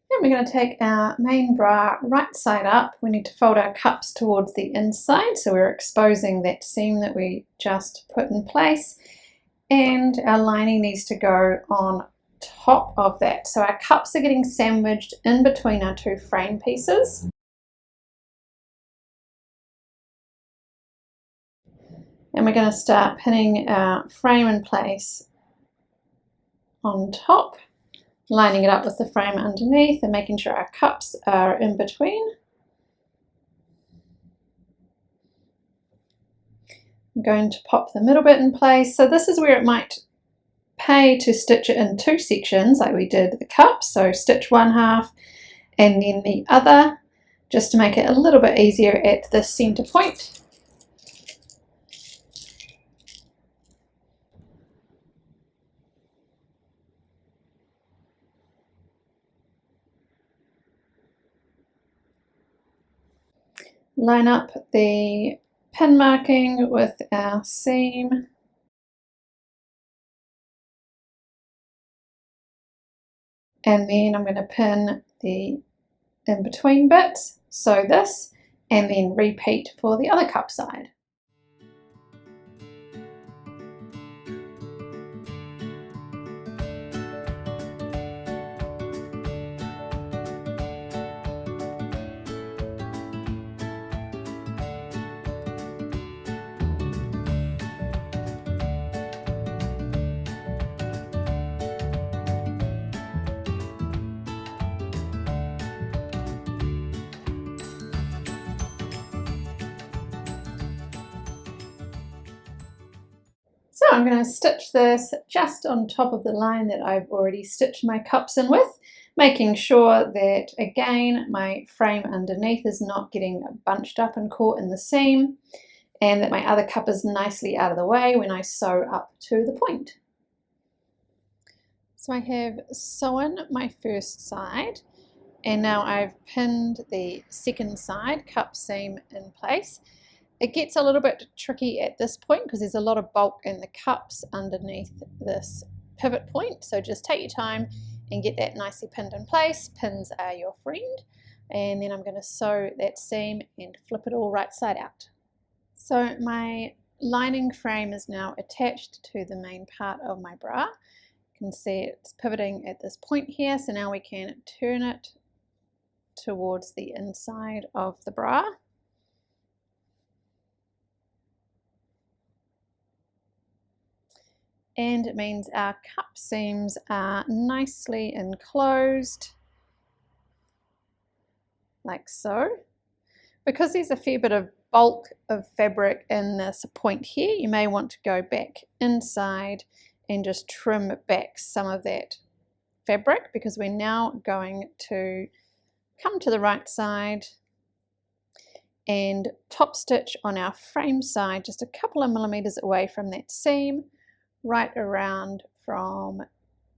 Then we're going to take our main bra right side up. We need to fold our cups towards the inside, so we're exposing that seam that we just put in place, and our lining needs to go on top of that. So our cups are getting sandwiched in between our 2 frame pieces. And we're going to start pinning our frame in place on top, lining it up with the frame underneath and making sure our cups are in between. I'm going to pop the middle bit in place. So this is where it might pay to stitch it in 2 sections like we did the cups. So stitch one half and then the other, just to make it a little bit easier at the center point. Line up the pin marking with our seam. And then I'm going to pin the in between bits, sew this, and then repeat for the other cup side. So I'm going to stitch this just on top of the line that I've already stitched my cups in with, making sure that, again, my frame underneath is not getting bunched up and caught in the seam, and that my other cup is nicely out of the way when I sew up to the point. So I have sewn my first side, and now I've pinned the second side cup seam in place. It gets a little bit tricky at this point because there's a lot of bulk in the cups underneath this pivot point. So just take your time and get that nicely pinned in place. Pins are your friend. And then I'm going to sew that seam and flip it all right side out. So my lining frame is now attached to the main part of my bra. You can see it's pivoting at this point here. So now we can turn it towards the inside of the bra. And it means our cup seams are nicely enclosed, like so. Because there's a fair bit of bulk of fabric in this point here, you may want to go back inside and just trim back some of that fabric, because we're now going to come to the right side and top stitch on our frame side just a couple of millimeters away from that seam, right around from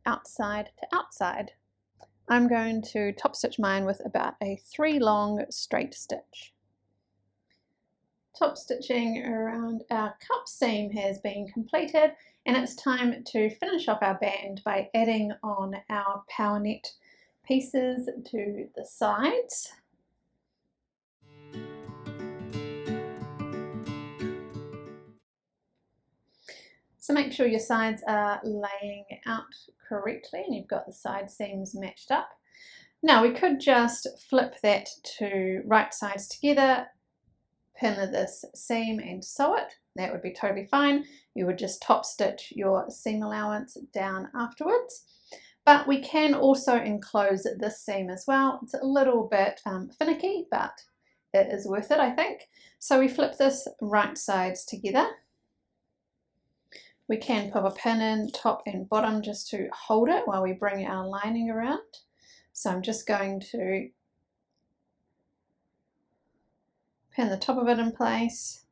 outside to outside. I'm going to top stitch mine with about a 3 long straight stitch. Top stitching around our cup seam has been completed, and it's time to finish off our band by adding on our power net pieces to the sides. So make sure your sides are laying out correctly and you've got the side seams matched up. Now we could just flip that to right sides together, pin this seam and sew it. That would be totally fine. You would just top stitch your seam allowance down afterwards. But we can also enclose this seam as well. It's a little bit finicky, but it is worth it, I think. So we flip this right sides together. We can pop a pin in top and bottom just to hold it while we bring our lining around. So I'm just going to pin the top of it in place.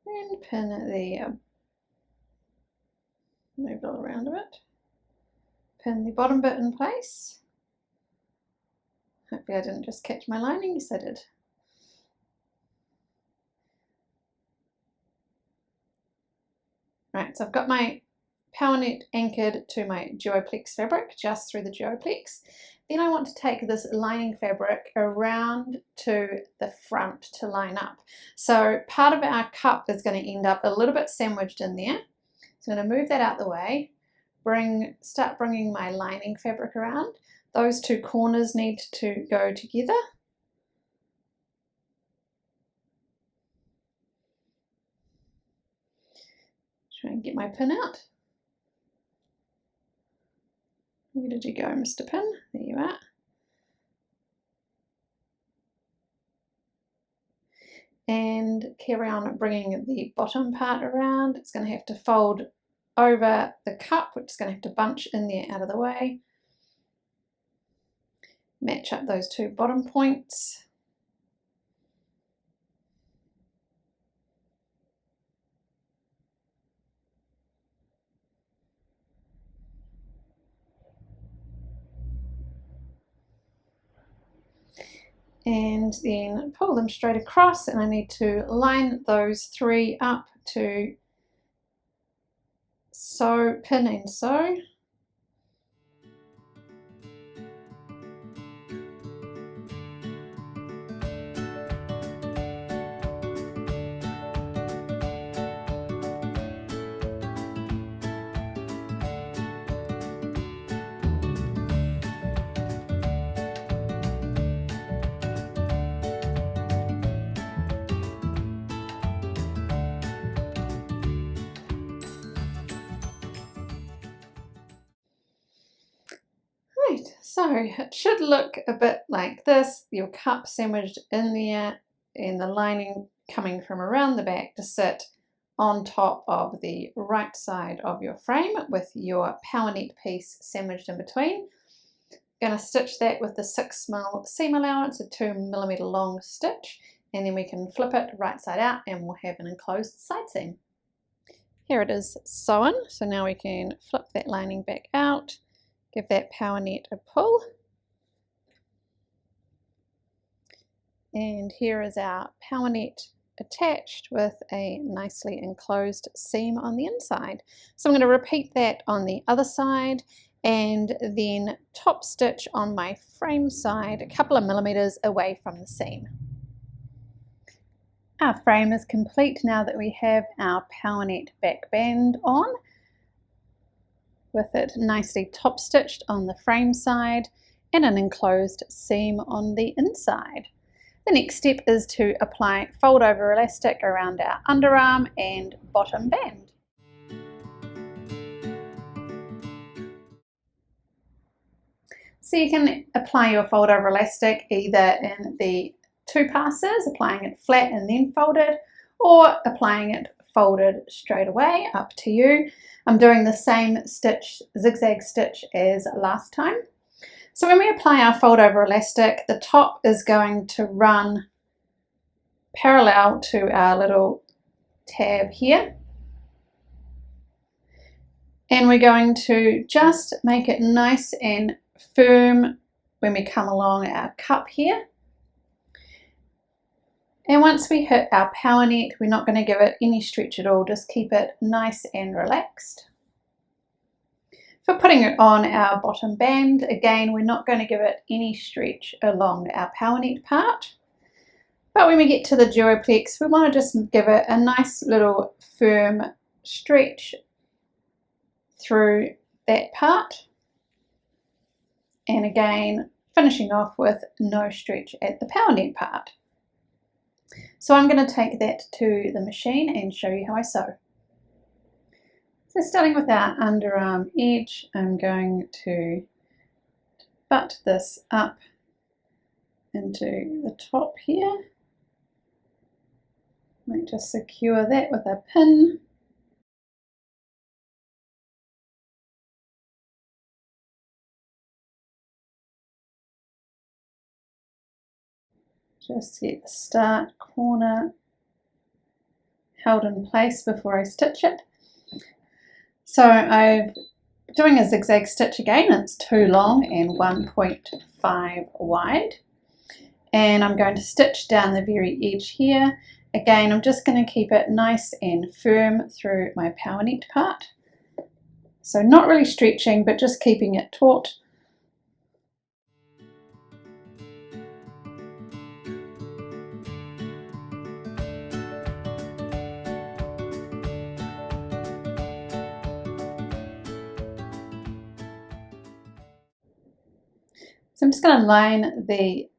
And pin the, move it all around a bit. Pin the bottom bit in place. Hopefully I didn't just catch my lining, yes I did. Right, so I've got my power net anchored to my duoplex fabric, just through the duoplex. Then I want to take this lining fabric around to the front to line up. So part of our cup is going to end up a little bit sandwiched in there. So I'm going to move that out the way, start bringing my lining fabric around. Those two corners need to go together. Try and get my pin out. Where did you go, Mr. Pin? There you are. And carry on bringing the bottom part around. It's going to have to fold over the cup, which is going to have to bunch in there out of the way. Match up those two bottom points. And then pull them straight across, and I need to line those three up to sew, pin and sew. Right, so it should look a bit like this, your cup sandwiched in there and the lining coming from around the back to sit on top of the right side of your frame with your power net piece sandwiched in between. Going to stitch that with the 6mm seam allowance, a 2mm long stitch, and then we can flip it right side out and we'll have an enclosed side seam. Here it is sewn, so now we can flip that lining back out. Give that power net a pull. And here is our power net attached with a nicely enclosed seam on the inside. So I'm going to repeat that on the other side and then top stitch on my frame side a couple of millimeters away from the seam. Our frame is complete now that we have our power net back band on, with it nicely top stitched on the frame side and an enclosed seam on the inside. The next step is to apply fold over elastic around our underarm and bottom band. So you can apply your fold over elastic either in the 2 passes, applying it flat and then folded, or applying it folded straight away, up to you. I'm doing the same stitch, zigzag stitch as last time. So when we apply our fold over elastic, the top is going to run parallel to our little tab here. And we're going to just make it nice and firm when we come along our cup here. And once we hit our power net, we're not going to give it any stretch at all, just keep it nice and relaxed. For putting it on our bottom band, again, we're not going to give it any stretch along our power net part. But when we get to the duoplex, we want to just give it a nice little firm stretch through that part. And again, finishing off with no stretch at the power net part. So I'm going to take that to the machine and show you how I sew. So starting with our underarm edge, I'm going to butt this up into the top here. Might just secure that with a pin. Just get the start corner held in place before I stitch it. So I'm doing a zigzag stitch again. It's 2 long and 1.5 wide. And I'm going to stitch down the very edge here. Again, I'm just going to keep it nice and firm through my power net part. So not really stretching, but just keeping it taut. So I'm just going to line the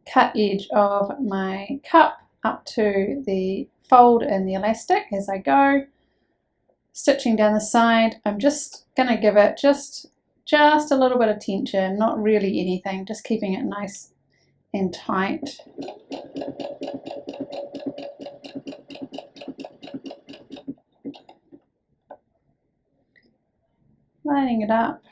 cut edge of my cup up to the fold in the elastic as I go. Stitching down the side, I'm just going to give it just a little bit of tension, not really anything, just keeping it nice and tight. Lining it up.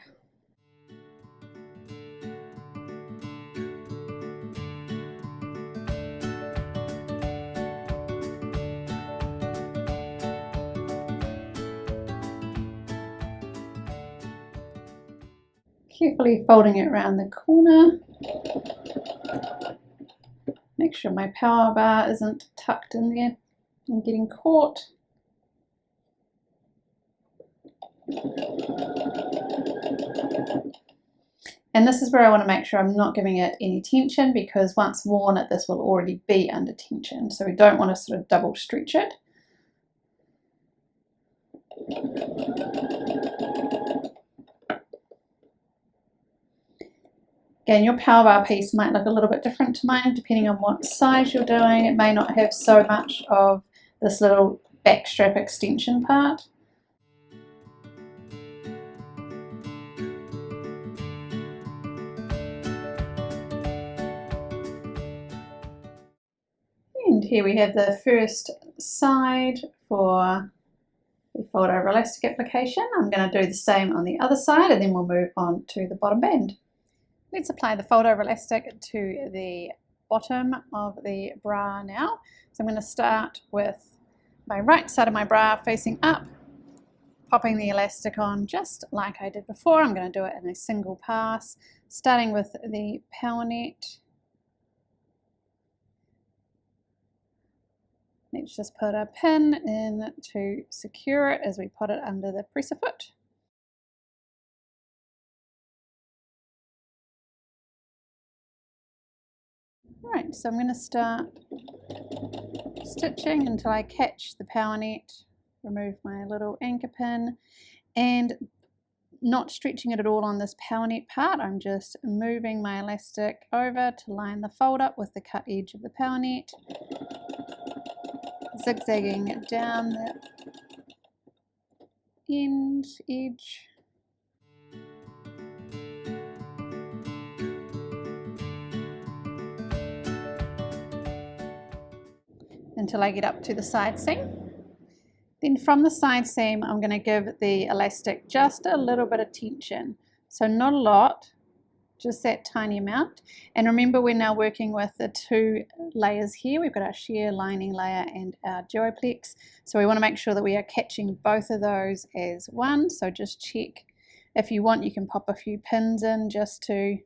Carefully folding it around the corner. Make sure my power bar isn't tucked in there and getting caught. And this is where I want to make sure I'm not giving it any tension, because once worn, this will already be under tension. So we don't want to sort of double stretch it. Again, your power bar piece might look a little bit different to mine depending on what size you're doing. It may not have so much of this little back strap extension part. And here we have the first side for the fold over elastic application. I'm going to do the same on the other side, and then we'll move on to the bottom band. Let's apply the fold over elastic to the bottom of the bra now. So I'm going to start with my right side of my bra facing up, popping the elastic on just like I did before. I'm going to do it in a single pass, starting with the power net. Let's just put a pin in to secure it as we put it under the presser foot. Alright, so I'm going to start stitching until I catch the power net, remove my little anchor pin, and not stretching it at all on this power net part. I'm just moving my elastic over to line the fold up with the cut edge of the power net, zigzagging down the end edge. until I get up to the side seam. Then from the side seam, I'm going to give the elastic just a little bit of tension. So not a lot, just that tiny amount. And remember, we're now working with the two layers here. We've got our sheer lining layer and our duoplex. So we want to make sure that we are catching both of those as one. So just check. If you want, you can pop a few pins in just to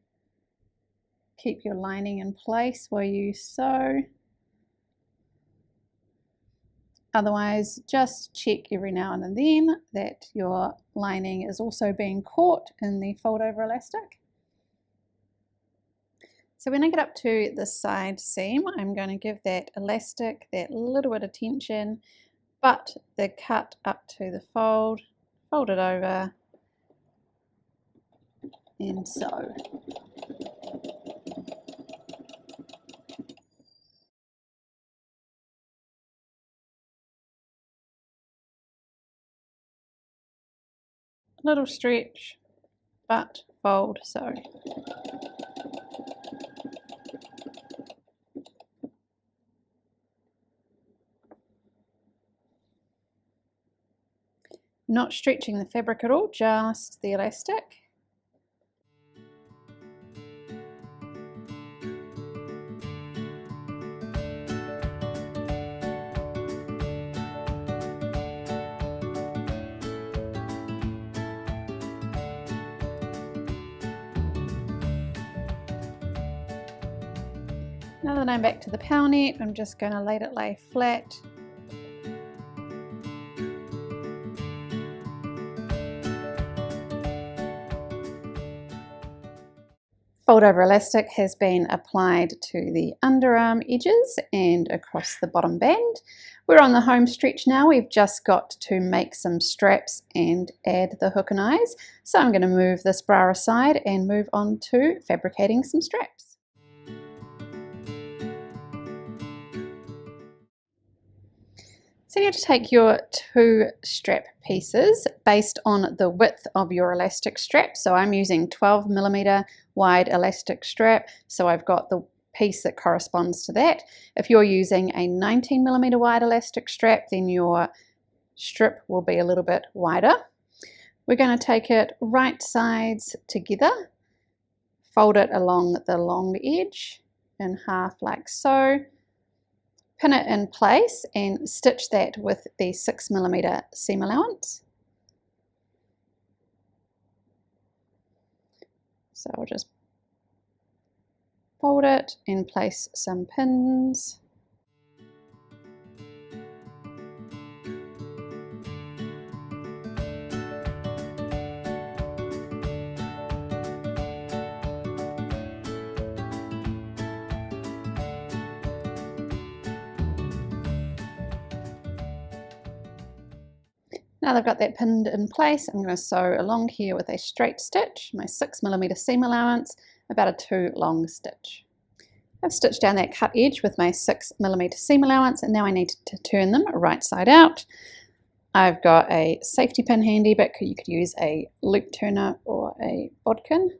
keep your lining in place while you sew. Otherwise, just check every now and then that your lining is also being caught in the fold over elastic. So when I get up to the side seam, I'm going to give that elastic that little bit of tension, but the cut up to the fold it over, and sew. Little stretch, but fold, sew. Not stretching the fabric at all, just the elastic. Now that I'm back to the power net, I'm just going to let it lay flat. Fold over elastic has been applied to the underarm edges and across the bottom band. We're on the home stretch now. We've just got to make some straps and add the hook and eyes. So I'm going to move this bra aside and move on to fabricating some straps. So you have to take your two strap pieces based on the width of your elastic strap. So I'm using 12mm wide elastic strap, so I've got the piece that corresponds to that. If you're using a 19mm wide elastic strap, then your strip will be a little bit wider. We're going to take it right sides together, fold it along the long edge in half like so. Pin it in place and stitch that with the 6mm seam allowance. So I'll just fold it and place some pins. Now that I've got that pinned in place, I'm going to sew along here with a straight stitch, my 6mm seam allowance, about a 2 long stitch. I've stitched down that cut edge with my 6mm seam allowance, and now I need to turn them right side out. I've got a safety pin handy, but you could use a loop turner or a bodkin.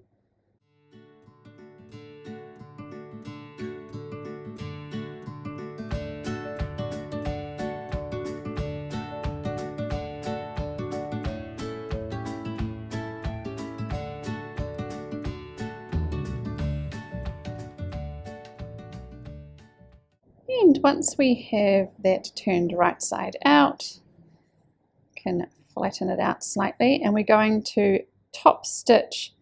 And once we have that turned right side out, can flatten it out slightly, and we're going to top stitch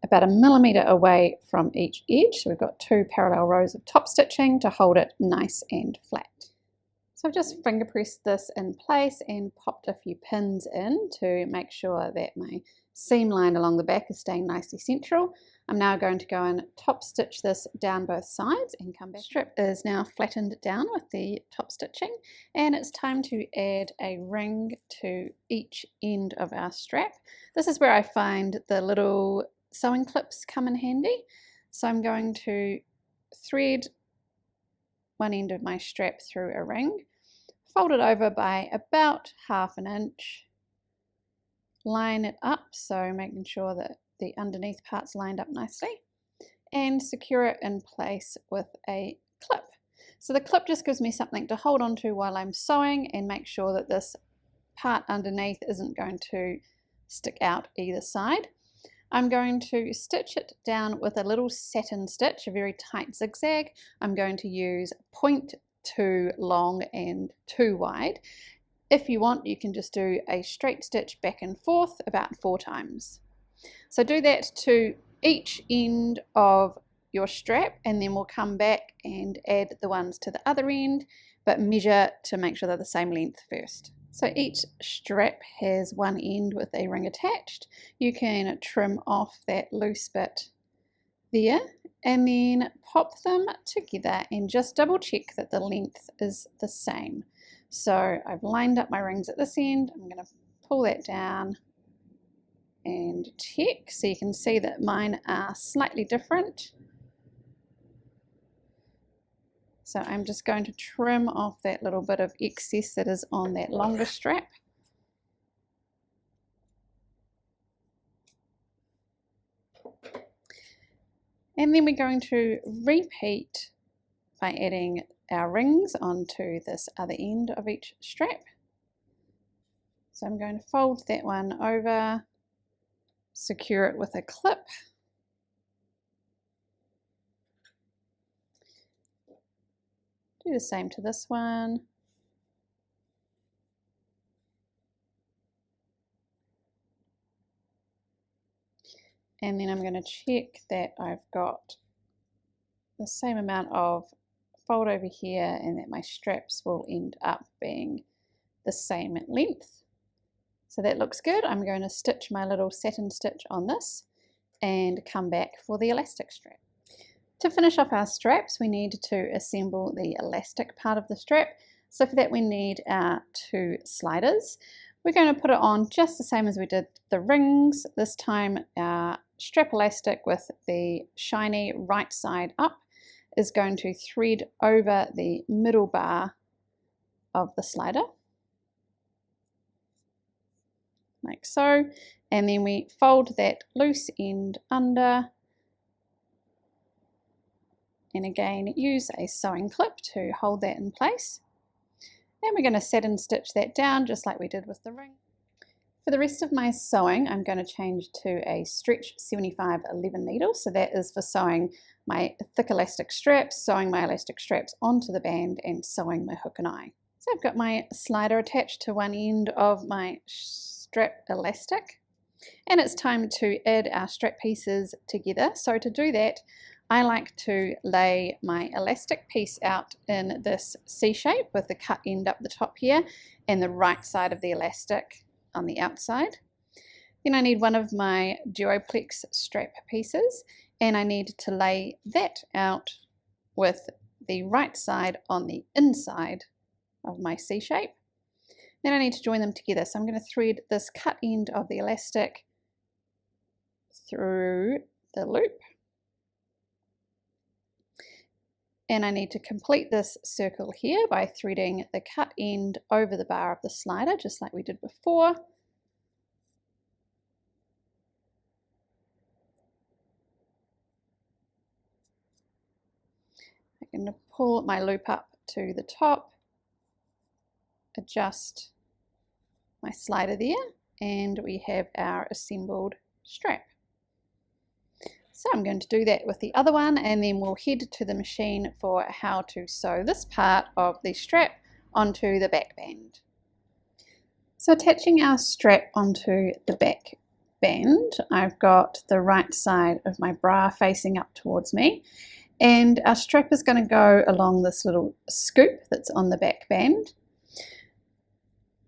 about 1mm away from each edge. So we've got 2 parallel rows of top stitching to hold it nice and flat. So I've just finger pressed this in place and popped a few pins in to make sure that my seam line along the back is staying nicely central. I'm now going to go and top stitch this down both sides and come back. Strip is now flattened down with the top stitching, and it's time to add a ring to each end of our strap. This is where I find the little sewing clips come in handy. So I'm going to thread one end of my strap through a ring, fold it over by about 1/2 inch, line it up, so making sure that the underneath part's lined up nicely, and secure it in place with a clip. So the clip just gives me something to hold on to while I'm sewing and make sure that this part underneath isn't going to stick out either side. I'm going to stitch it down with a little satin stitch, a very tight zigzag. I'm going to use 0.2 long and 2 wide. If you want, you can just do a straight stitch back and forth about 4 times. So do that to each end of your strap, and then we'll come back and add the ones to the other end, but measure to make sure they're the same length first. So each strap has one end with a ring attached. You can trim off that loose bit there and then pop them together and just double check that the length is the same. So I've lined up my rings at this end. I'm going to pull that down and check, so you can see that mine are slightly different. So I'm just going to trim off that little bit of excess that is on that longer strap. And then we're going to repeat by adding our rings onto this other end of each strap. So I'm going to fold that one over, secure it with a clip. Do the same to this one. And then I'm going to check that I've got the same amount of fold over here and that my straps will end up being the same length. So that looks good. I'm going to stitch my little satin stitch on this and come back for the elastic strap. To finish off our straps, we need to assemble the elastic part of the strap. So for that we need our 2 sliders. We're going to put it on just the same as we did the rings. This time our strap elastic with the shiny right side up is going to thread over the middle bar of the slider, like so, and then we fold that loose end under, and again use a sewing clip to hold that in place. And we're going to satin stitch that down just like we did with the ring. For the rest of my sewing, I'm going to change to a stretch 75 11 needle. So that is for sewing my thick elastic straps, sewing my elastic straps onto the band and sewing my hook and eye. So I've got my slider attached to one end of my strap elastic, and it's time to add our strap pieces together. So to do that, I like to lay my elastic piece out in this C shape with the cut end up the top here and the right side of the elastic on the outside. Then I need one of my duoplex strap pieces, and I need to lay that out with the right side on the inside of my C shape. Then I need to join them together. So I'm going to thread this cut end of the elastic through the loop. And I need to complete this circle here by threading the cut end over the bar of the slider, just like we did before. I'm going to pull my loop up to the top, adjust my slider there, and we have our assembled strap. So I'm going to do that with the other one, and then we'll head to the machine for how to sew this part of the strap onto the back band. So attaching our strap onto the back band, I've got the right side of my bra facing up towards me, and our strap is going to go along this little scoop that's on the back band.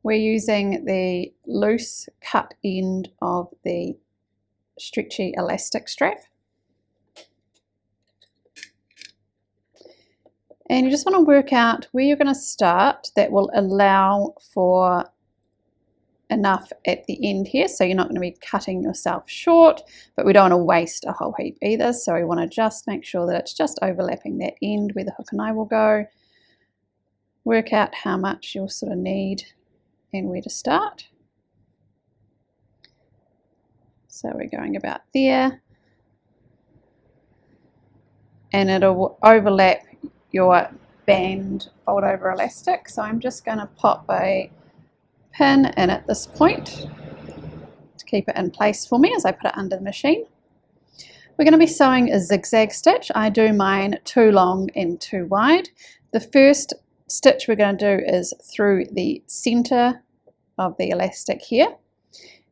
We're using the loose cut end of the stretchy elastic strap. And you just want to work out where you're going to start that will allow for enough at the end here, so you're not going to be cutting yourself short, but we don't want to waste a whole heap either, so we want to just make sure that it's just overlapping that end where the hook and eye will go. Work out how much you'll sort of need and where to start. So we're going about there, and it'll overlap your band fold over elastic, so I'm just going to pop a pin in at this point to keep it in place for me as I put it under the machine. We're going to be sewing a zigzag stitch. I do mine 2 long and 2 wide. The first stitch we're going to do is through the center of the elastic here.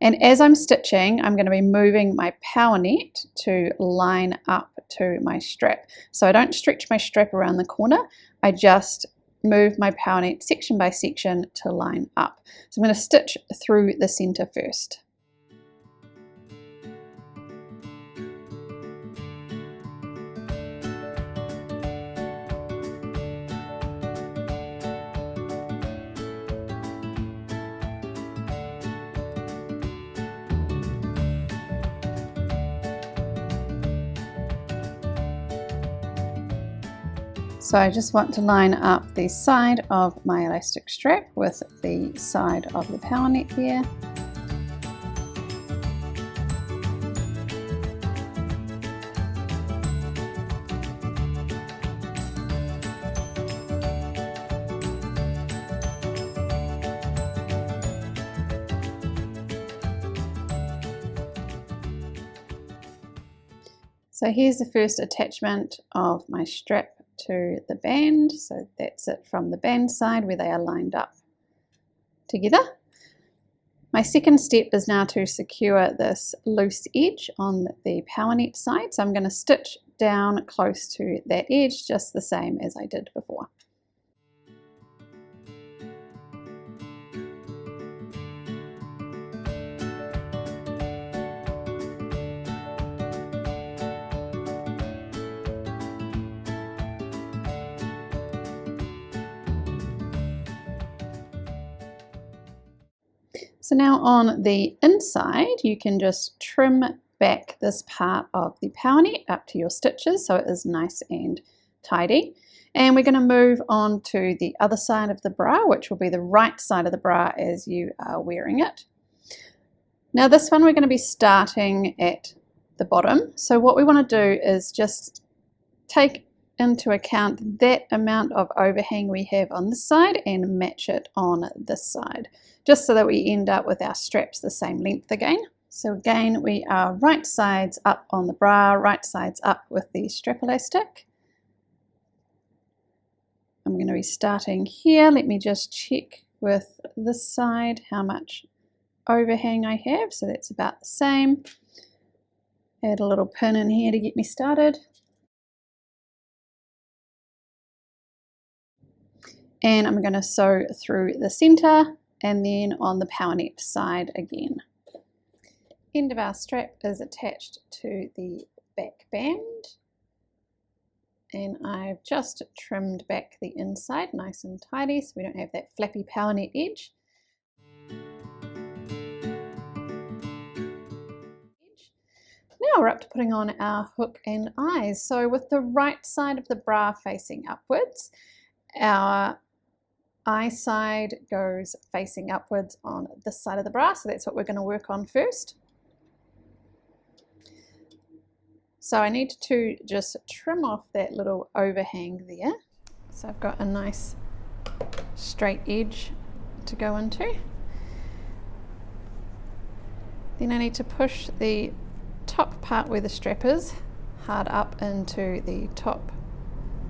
And as I'm stitching, I'm going to be moving my power net to line up to my strap. So I don't stretch my strap around the corner, I just move my power net section by section to line up. So I'm going to stitch through the center first. So I just want to line up the side of my elastic strap with the side of the power net here. So here's the first attachment of my strap to the band. So that's it from the band side where they are lined up together. My second step is now to secure this loose edge on the power net side. So I'm going to stitch down close to that edge just the same as I did before. So now on the inside, you can just trim back this part of the power net up to your stitches so it is nice and tidy. And we're going to move on to the other side of the bra, which will be the right side of the bra as you are wearing it. Now this one we're going to be starting at the bottom. So what we want to do is just take into account that amount of overhang we have on this side and match it on this side, just so that we end up with our straps the same length again. So again, we are right sides up on the bra, right sides up with the strap elastic. I'm going to be starting here. Let me just check with this side how much overhang I have. So that's about the same. Add a little pin in here to get me started. And I'm going to sew through the center and then on the power net side again. End of our strap is attached to the back band, and I've just trimmed back the inside nice and tidy so we don't have that flappy power net edge. Now we're up to putting on our hook and eyes. So with the right side of the bra facing upwards, our eye side goes facing upwards on this side of the bra, so that's what we're going to work on first. So I need to just trim off that little overhang there. So I've got a nice straight edge to go into. Then I need to push the top part where the strap is hard up into the top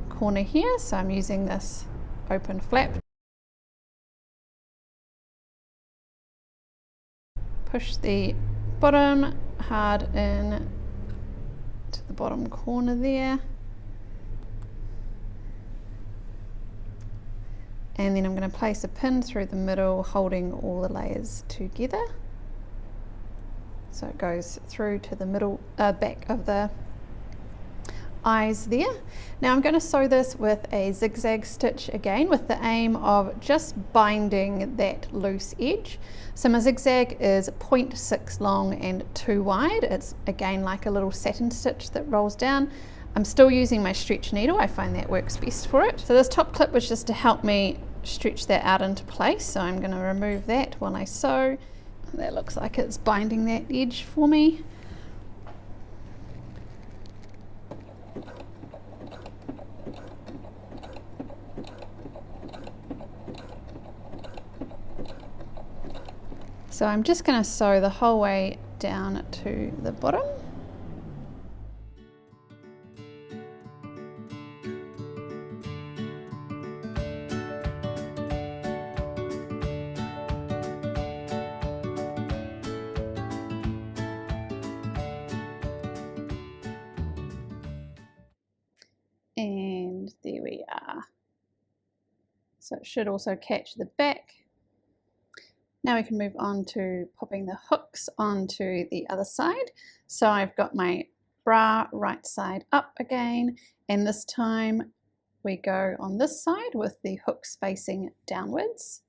corner here. So I'm using this open flap. Push the bottom hard in to the bottom corner there. And then I'm going to place a pin through the middle, holding all the layers together. So it goes through to the middle, back of the eyes there. Now I'm going to sew this with a zigzag stitch again with the aim of just binding that loose edge. So my zigzag is 0.6 long and 2 wide. It's again like a little satin stitch that rolls down. I'm still using my stretch needle. I find that works best for it. So this top clip was just to help me stretch that out into place. So I'm going to remove that while I sew. That looks like it's binding that edge for me. So I'm just going to sew the whole way down to the bottom. And there we are. So it should also catch the back. Now we can move on to popping the hooks onto the other side. So I've got my bra right side up again, and this time we go on this side with the hooks facing downwards.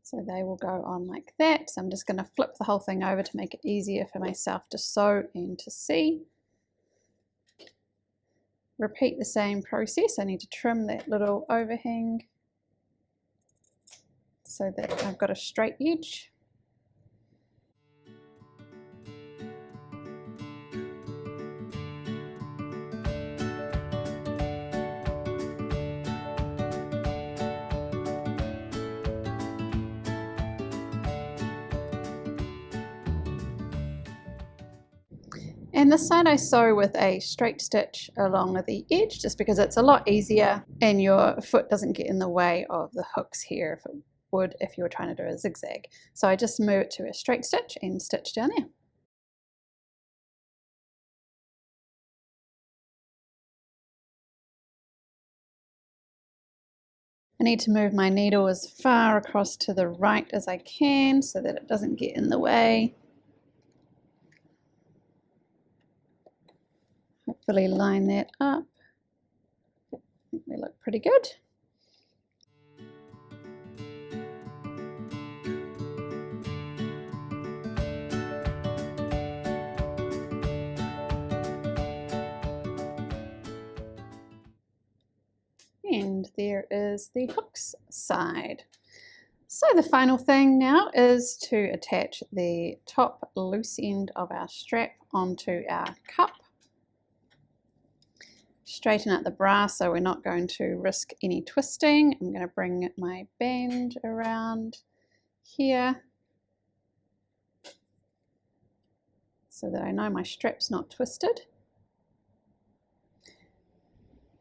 So they will go on like that. So I'm just going to flip the whole thing over to make it easier for myself to sew and to see. Repeat the same process. I need to trim that little overhang so that I've got a straight edge. And this side I sew with a straight stitch along the edge just because it's a lot easier and your foot doesn't get in the way of the hooks here if it would if you were trying to do a zigzag. So I just move it to a straight stitch and stitch down there. I need to move my needle as far across to the right as I can so that it doesn't get in the way. Hopefully line that up. I think they look pretty good. And there is the hooks side. So the final thing now is to attach the top loose end of our strap onto our cup. Straighten out the bra so we're not going to risk any twisting. I'm going to bring my band around here so that I know my strap's not twisted.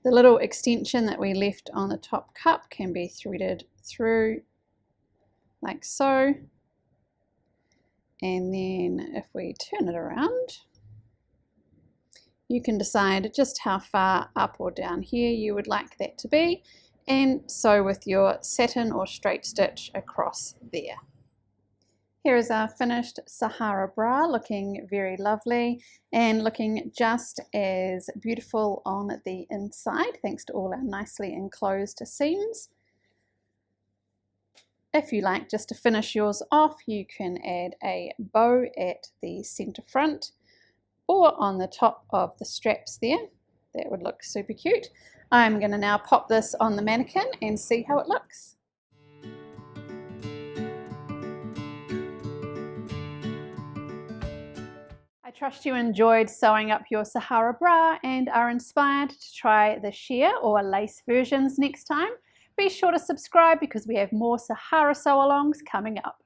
The little extension that we left on the top cup can be threaded through like so. And then if we turn it around, you can decide just how far up or down here you would like that to be, and sew with your satin or straight stitch across there. Here is our finished Sahaara bra, looking very lovely and looking just as beautiful on the inside thanks to all our nicely enclosed seams. If you like just to finish yours off, you can add a bow at the center front or on the top of the straps there. That would look super cute. I'm going to now pop this on the mannequin and see how it looks. I trust you enjoyed sewing up your Sahaara bra and are inspired to try the sheer or lace versions next time. Be sure to subscribe because we have more Sahaara sew-alongs coming up.